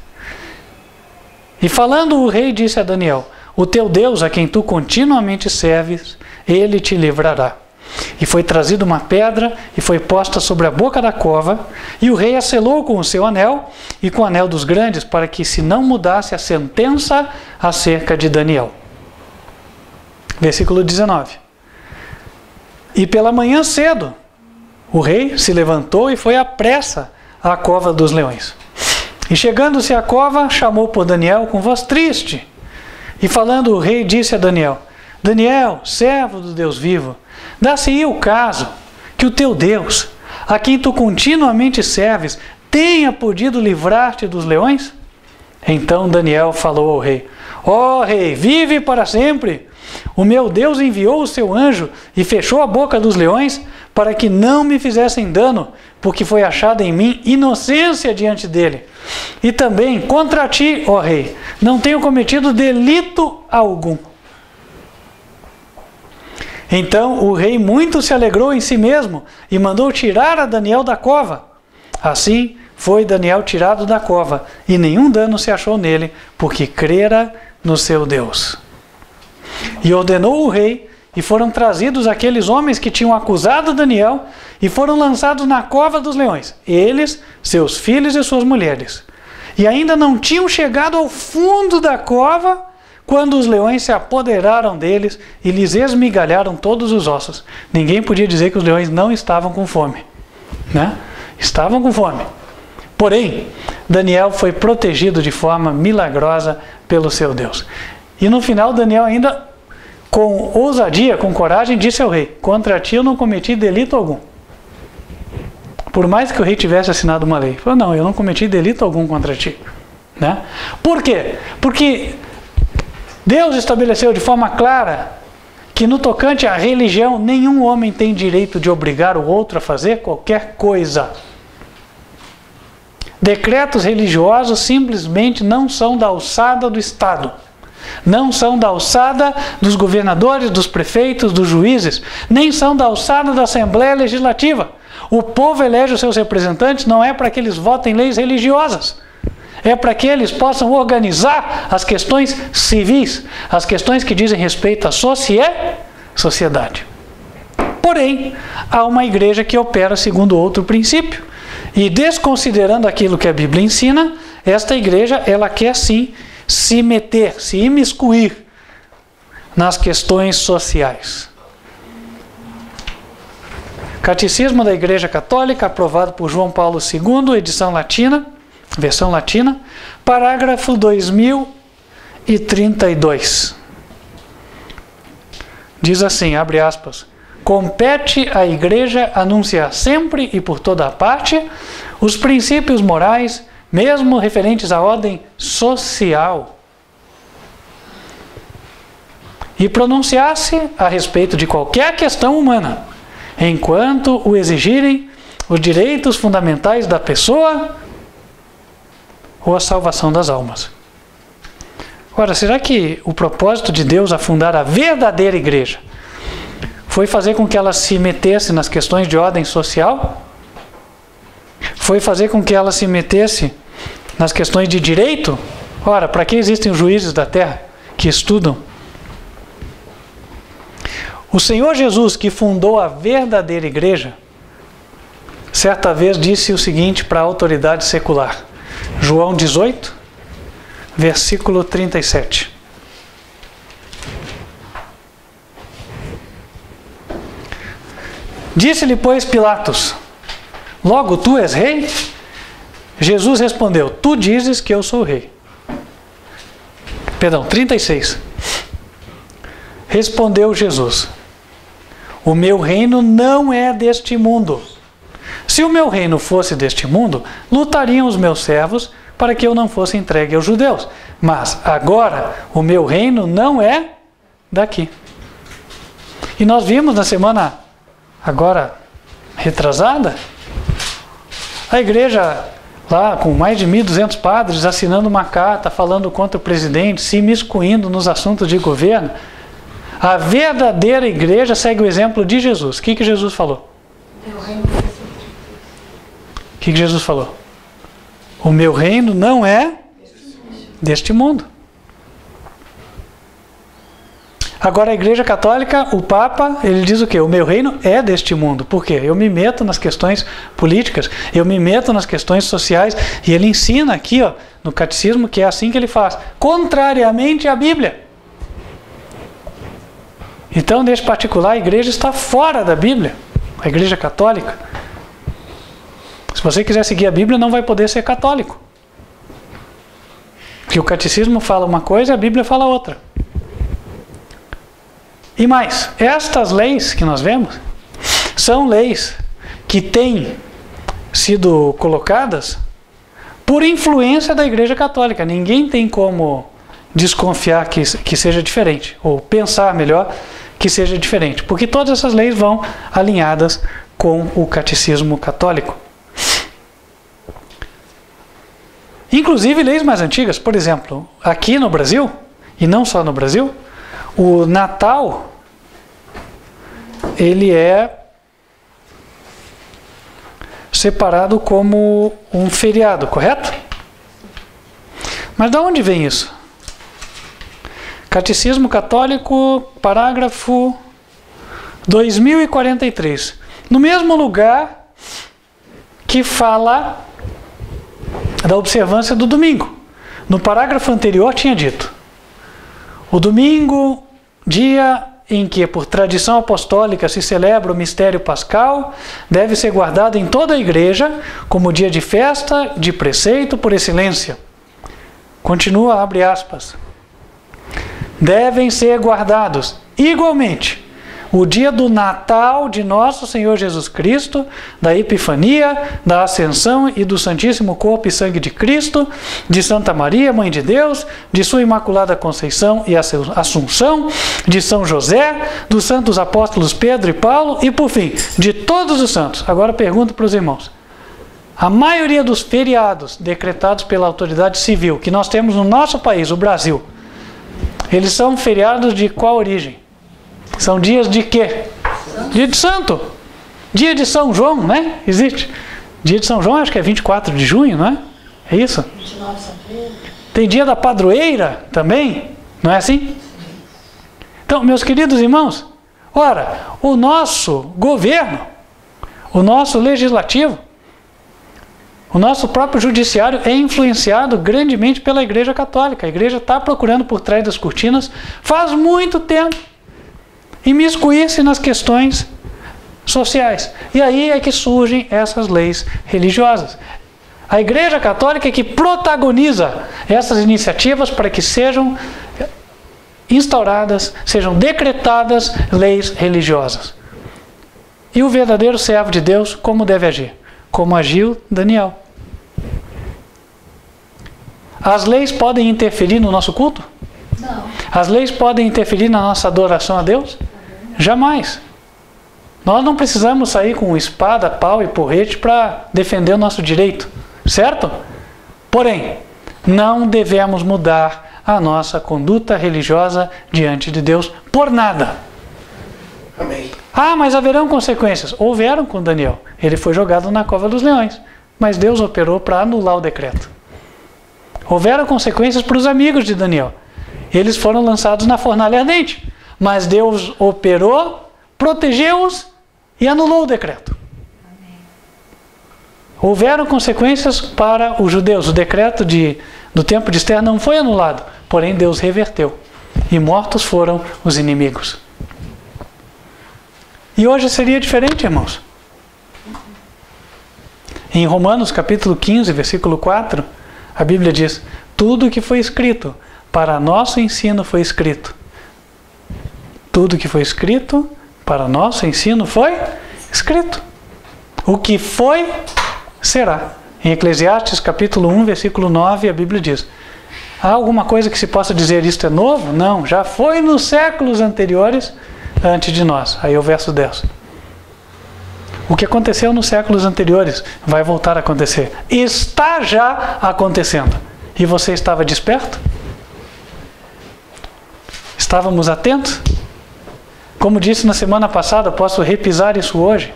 E falando o rei disse a Daniel: o teu Deus, a quem tu continuamente serves, ele te livrará. E foi trazida uma pedra e foi posta sobre a boca da cova, e o rei a selou com o seu anel e com o anel dos grandes, para que se não mudasse a sentença acerca de Daniel. Versículo 19. E pela manhã cedo, o rei se levantou e foi à pressa à cova dos leões. E chegando-se à cova, chamou por Daniel com voz triste. E falando o rei, disse a Daniel: Daniel, servo do Deus vivo, dá-se-ia o caso que o teu Deus, a quem tu continuamente serves, tenha podido livrar-te dos leões? Então Daniel falou ao rei: Ó rei, vive para sempre! O meu Deus enviou o seu anjo e fechou a boca dos leões para que não me fizessem dano, porque foi achada em mim inocência diante dele. E também contra ti, ó rei, não tenho cometido delito algum. Então o rei muito se alegrou em si mesmo e mandou tirar a Daniel da cova. Assim foi Daniel tirado da cova, e nenhum dano se achou nele, porque crera no seu Deus. E ordenou o rei, e foram trazidos aqueles homens que tinham acusado Daniel, e foram lançados na cova dos leões, eles, seus filhos e suas mulheres. E ainda não tinham chegado ao fundo da cova, quando os leões se apoderaram deles e lhes esmigalharam todos os ossos. Ninguém podia dizer que os leões não estavam com fome, né? Estavam com fome. Porém, Daniel foi protegido de forma milagrosa pelo seu Deus. E no final, Daniel ainda, com ousadia, com coragem, disse ao rei: contra ti eu não cometi delito algum. Por mais que o rei tivesse assinado uma lei. Ele falou: não, eu não cometi delito algum contra ti. Né? Por quê? Porque Deus estabeleceu de forma clara que no tocante à religião, nenhum homem tem direito de obrigar o outro a fazer qualquer coisa. Decretos religiosos simplesmente não são da alçada do Estado. Não são da alçada dos governadores, dos prefeitos, dos juízes, nem são da alçada da Assembleia Legislativa. O povo elege os seus representantes não é para que eles votem leis religiosas, é para que eles possam organizar as questões civis, as questões que dizem respeito à sociedade. Porém, há uma igreja que opera segundo outro princípio, e desconsiderando aquilo que a Bíblia ensina, esta igreja ela quer sim se meter, se imiscuir nas questões sociais. Catecismo da Igreja Católica, aprovado por João Paulo II, edição latina, versão latina, parágrafo 2032. Diz assim, abre aspas: compete à Igreja anunciar sempre e por toda a parte os princípios morais, mesmo referentes à ordem social, e pronunciar-se a respeito de qualquer questão humana, enquanto o exigirem os direitos fundamentais da pessoa ou a salvação das almas. Ora, será que o propósito de Deus a fundar a verdadeira igreja foi fazer com que ela se metesse nas questões de ordem social? Foi fazer com que ela se metesse nas questões de direito? Ora, para que existem os juízes da terra que estudam? O Senhor Jesus, que fundou a verdadeira igreja, certa vez disse o seguinte para a autoridade secular. João 18, versículo 37. Disse-lhe, pois, Pilatos: logo tu és rei? Jesus respondeu: tu dizes que eu sou rei. Perdão, 36. Respondeu Jesus: o meu reino não é deste mundo. Se o meu reino fosse deste mundo, lutariam os meus servos para que eu não fosse entregue aos judeus. Mas agora o meu reino não é daqui. E nós vimos na semana agora retrasada, a igreja lá com mais de 1.200 padres assinando uma carta falando contra o presidente, se imiscuindo nos assuntos de governo. A verdadeira igreja segue o exemplo de Jesus. O que Jesus falou? O que Jesus falou? O meu reino não é deste mundo. Agora a Igreja Católica, o Papa, ele diz o quê? O meu reino é deste mundo. Por quê? Eu me meto nas questões políticas, eu me meto nas questões sociais, e ele ensina aqui, ó, no catecismo, que é assim que ele faz, contrariamente à Bíblia. Então, nesse particular, a igreja está fora da Bíblia, a Igreja Católica. Se você quiser seguir a Bíblia, não vai poder ser católico. Porque o catecismo fala uma coisa e a Bíblia fala outra. E mais, estas leis que nós vemos são leis que têm sido colocadas por influência da Igreja Católica. Ninguém tem como desconfiar que seja diferente, ou pensar melhor que seja diferente, porque todas essas leis vão alinhadas com o catecismo católico. Inclusive leis mais antigas, por exemplo, aqui no Brasil, e não só no Brasil, o Natal, ele é separado como um feriado, correto? Mas de onde vem isso? Catecismo Católico, parágrafo 2043. No mesmo lugar que fala da observância do domingo. No parágrafo anterior tinha dito: o domingo, dia em que por tradição apostólica se celebra o mistério pascal, deve ser guardado em toda a igreja como dia de festa, de preceito por excelência. Continua, abre aspas. Devem ser guardados igualmente o dia do Natal de Nosso Senhor Jesus Cristo, da Epifania, da Ascensão e do Santíssimo Corpo e Sangue de Cristo, de Santa Maria, Mãe de Deus, de Sua Imaculada Conceição e Assunção, de São José, dos santos apóstolos Pedro e Paulo e, por fim, de todos os santos. Agora pergunto para os irmãos. A maioria dos feriados decretados pela autoridade civil que nós temos no nosso país, o Brasil, eles são feriados de qual origem? São dias de quê? Dia de santo. Dia de São João, né? Existe. Dia de São João, acho que é 24 de junho, não é? É isso? 29 de São Pedro. Tem dia da padroeira também, não é assim? Então, meus queridos irmãos, ora, o nosso governo, o nosso legislativo, o nosso próprio judiciário é influenciado grandemente pela Igreja Católica. A Igreja está procurando por trás das cortinas faz muito tempo imiscuir-se nas questões sociais. E aí é que surgem essas leis religiosas. A Igreja Católica é que protagoniza essas iniciativas para que sejam instauradas, sejam decretadas leis religiosas. E o verdadeiro servo de Deus, como deve agir? Como agiu Daniel. As leis podem interferir no nosso culto? Não. As leis podem interferir na nossa adoração a Deus? Jamais. Nós não precisamos sair com espada, pau e porrete para defender o nosso direito, certo? Porém, não devemos mudar a nossa conduta religiosa diante de Deus por nada. Amém. Ah, mas haverão consequências. Houveram com Daniel. Ele foi jogado na cova dos leões, mas Deus operou para anular o decreto. Houveram consequências para os amigos de Daniel. Eles foram lançados na fornalha ardente, mas Deus operou, protegeu-os e anulou o decreto. Amém. Houveram consequências para os judeus. O decreto do tempo de Esther não foi anulado, porém Deus reverteu. E mortos foram os inimigos. E hoje seria diferente, irmãos. Em Romanos capítulo 15, versículo 4, a Bíblia diz: tudo que foi escrito para nosso ensino foi escrito. Tudo que foi escrito para nosso ensino foi escrito. O que foi, será. Em Eclesiastes capítulo 1, versículo 9, a Bíblia diz: há alguma coisa que se possa dizer isto é novo? Não, já foi nos séculos anteriores antes de nós. Aí o verso 10. O que aconteceu nos séculos anteriores vai voltar a acontecer. Está já acontecendo. E você estava desperto? Estávamos atentos? Como disse na semana passada, posso repisar isso hoje.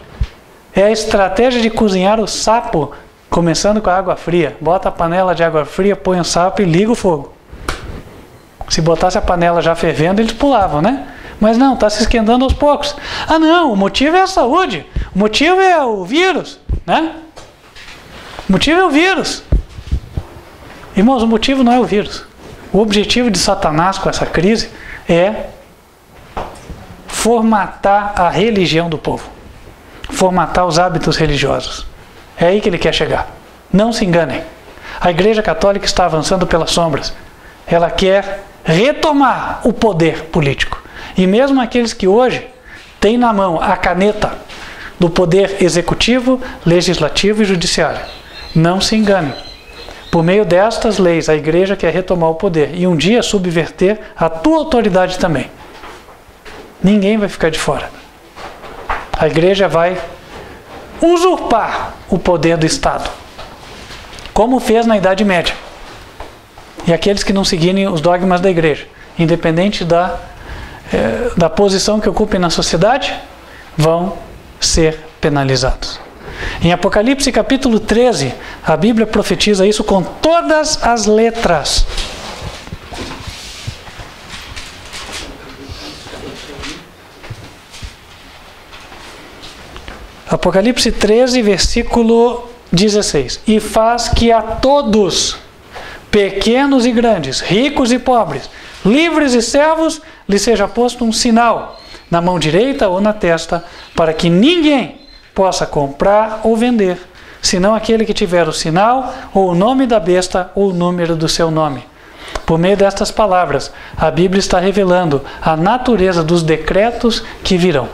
É a estratégia de cozinhar o sapo, começando com a água fria. Bota a panela de água fria, põe o sapo e liga o fogo. Se botasse a panela já fervendo, eles pulavam, né? Mas não, está se esquentando aos poucos. Ah não, o motivo é a saúde, o motivo é o vírus, né? O motivo é o vírus. Irmãos, o motivo não é o vírus. O objetivo de Satanás com essa crise é formatar a religião do povo. Formatar os hábitos religiosos. É aí que ele quer chegar. Não se enganem. A Igreja Católica está avançando pelas sombras. Ela quer retomar o poder político. E mesmo aqueles que hoje têm na mão a caneta do poder executivo, legislativo e judiciário. Não se enganem. Por meio destas leis, a Igreja quer retomar o poder e um dia subverter a tua autoridade também. Ninguém vai ficar de fora. A Igreja vai usurpar o poder do Estado, como fez na Idade Média. E aqueles que não seguirem os dogmas da Igreja, independente da posição que ocupem na sociedade, vão ser penalizados. Em Apocalipse capítulo 13, a Bíblia profetiza isso com todas as letras. Apocalipse 13, versículo 16. E faz que a todos, pequenos e grandes, ricos e pobres, livres e servos, lhe seja posto um sinal na mão direita ou na testa, para que ninguém possa comprar ou vender, senão aquele que tiver o sinal, ou o nome da besta, ou o número do seu nome. Por meio destas palavras, a Bíblia está revelando a natureza dos decretos que virão.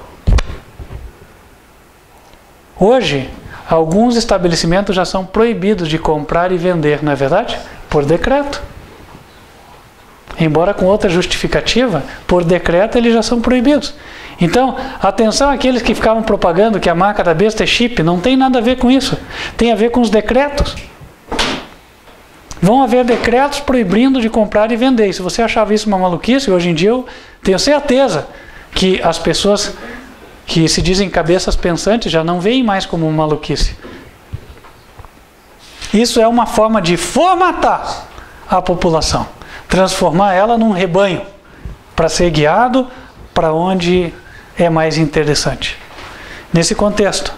Hoje, alguns estabelecimentos já são proibidos de comprar e vender, não é verdade? Por decreto. Embora com outra justificativa, por decreto eles já são proibidos. Então, atenção àqueles que ficavam propagando que a marca da besta é chip, não tem nada a ver com isso. Tem a ver com os decretos. Vão haver decretos proibindo de comprar e vender. E se você achava isso uma maluquice, hoje em dia eu tenho certeza que as pessoas que se dizem cabeças pensantes já não veem mais como uma maluquice. Isso é uma forma de formatar a população, transformar ela num rebanho, para ser guiado para onde é mais interessante. Nesse contexto,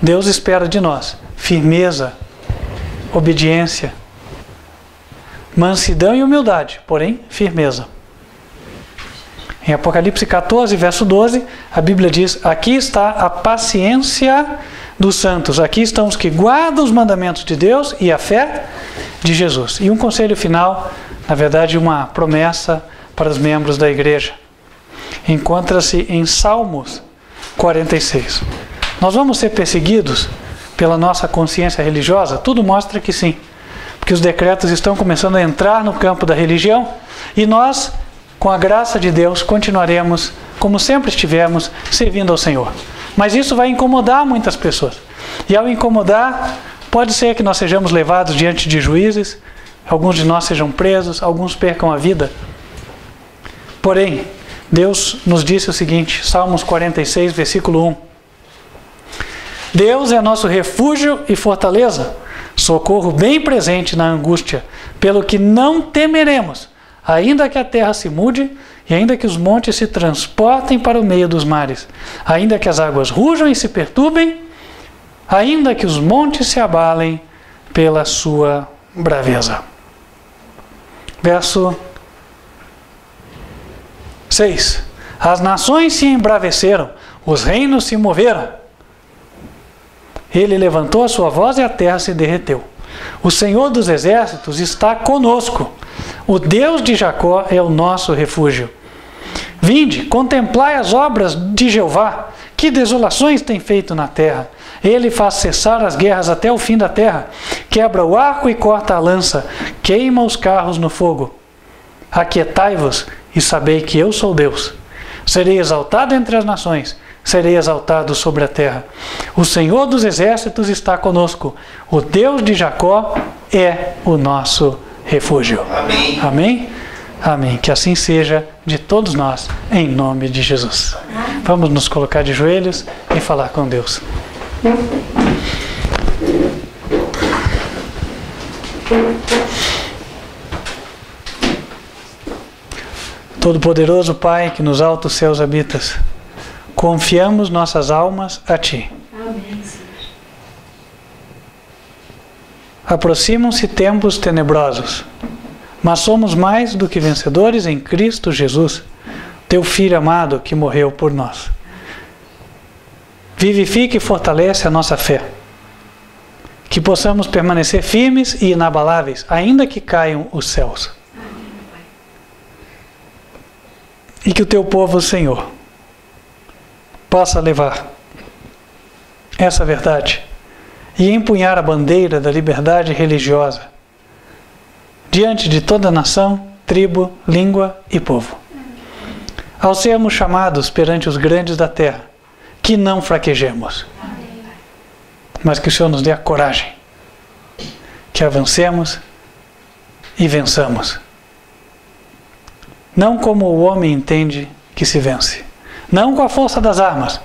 Deus espera de nós firmeza, obediência, mansidão e humildade, porém firmeza. Em Apocalipse 14, verso 12, a Bíblia diz: aqui está a paciência dos santos, aqui estão os que guardam os mandamentos de Deus e a fé de Jesus. E um conselho final, na verdade uma promessa para os membros da igreja, encontra-se em Salmos 46. Nós vamos ser perseguidos pela nossa consciência religiosa? Tudo mostra que sim, porque os decretos estão começando a entrar no campo da religião e nós, com a graça de Deus, continuaremos, como sempre estivemos, servindo ao Senhor. Mas isso vai incomodar muitas pessoas. E ao incomodar, pode ser que nós sejamos levados diante de juízes, alguns de nós sejam presos, alguns percam a vida. Porém, Deus nos disse o seguinte, Salmos 46, versículo 1. Deus é nosso refúgio e fortaleza, socorro bem presente na angústia, pelo que não temeremos, ainda que a terra se mude, e ainda que os montes se transportem para o meio dos mares, ainda que as águas rujam e se perturbem, ainda que os montes se abalem pela sua braveza. Verso 6. As nações se embraveceram, os reinos se moveram. Ele levantou a sua voz e a terra se derreteu. O Senhor dos exércitos está conosco. O Deus de Jacó é o nosso refúgio. Vinde, contemplai as obras de Jeová, que desolações tem feito na terra. Ele faz cessar as guerras até o fim da terra, quebra o arco e corta a lança, queima os carros no fogo. Aquietai-vos e sabei que eu sou Deus. Serei exaltado entre as nações, serei exaltado sobre a terra. O Senhor dos exércitos está conosco. O Deus de Jacó é o nosso refúgio. Amém. Amém? Amém. Que assim seja de todos nós, em nome de Jesus. Vamos nos colocar de joelhos e falar com Deus. Todo-Poderoso Pai, que nos altos céus habitas, confiamos nossas almas a Ti. Amém, Senhor. Aproximam-se tempos tenebrosos, mas somos mais do que vencedores em Cristo Jesus, Teu Filho amado que morreu por nós. Vivifique e fortalece a nossa fé, que possamos permanecer firmes e inabaláveis, ainda que caiam os céus. E que o Teu povo, Senhor, possa levar essa verdade e empunhar a bandeira da liberdade religiosa diante de toda nação, tribo, língua e povo. Ao sermos chamados perante os grandes da terra, que não fraquejemos, mas que o Senhor nos dê a coragem, que avancemos e vençamos. Não como o homem entende que se vence, não com a força das armas,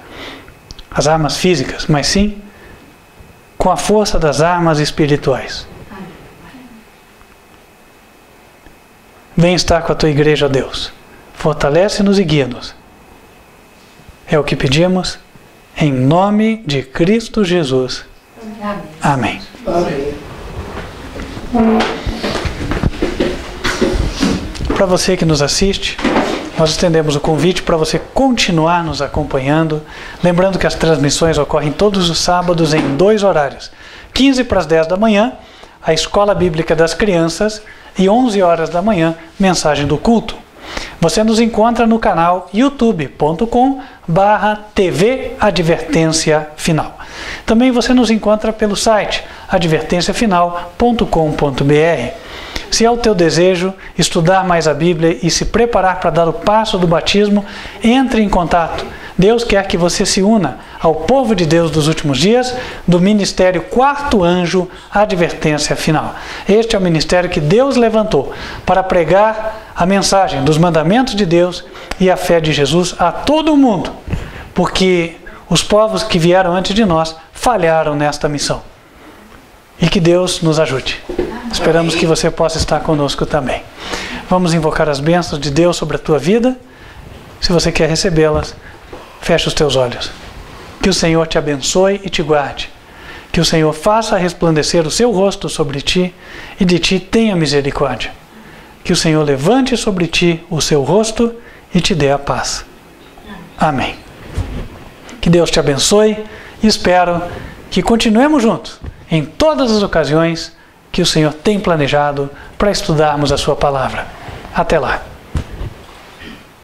as armas físicas, mas sim com a força das armas espirituais. Vem estar com a Tua igreja, Deus. Fortalece-nos e guia-nos. É o que pedimos, em nome de Cristo Jesus. Amém. Amém. Para você que nos assiste, nós estendemos o convite para você continuar nos acompanhando. Lembrando que as transmissões ocorrem todos os sábados em 2 horários. 15 para as 10 da manhã, a Escola Bíblica das Crianças, e 11 horas da manhã, Mensagem do Culto. Você nos encontra no canal youtube.com/TV Advertência Final. Também você nos encontra pelo site advertenciafinal.com.br. Se é o teu desejo estudar mais a Bíblia e se preparar para dar o passo do batismo, entre em contato. Deus quer que você se una ao povo de Deus dos últimos dias, do Ministério Quarto Anjo Advertência Final. Este é o ministério que Deus levantou para pregar a mensagem dos mandamentos de Deus e a fé de Jesus a todo o mundo, porque os povos que vieram antes de nós falharam nesta missão. E que Deus nos ajude. Esperamos que você possa estar conosco também. Vamos invocar as bênçãos de Deus sobre a tua vida. Se você quer recebê-las, feche os teus olhos. Que o Senhor te abençoe e te guarde. Que o Senhor faça resplandecer o seu rosto sobre ti e de ti tenha misericórdia. Que o Senhor levante sobre ti o seu rosto e te dê a paz. Amém. Que Deus te abençoe e espero que continuemos juntos em todas as ocasiões que o Senhor tem planejado para estudarmos a sua palavra. Até lá.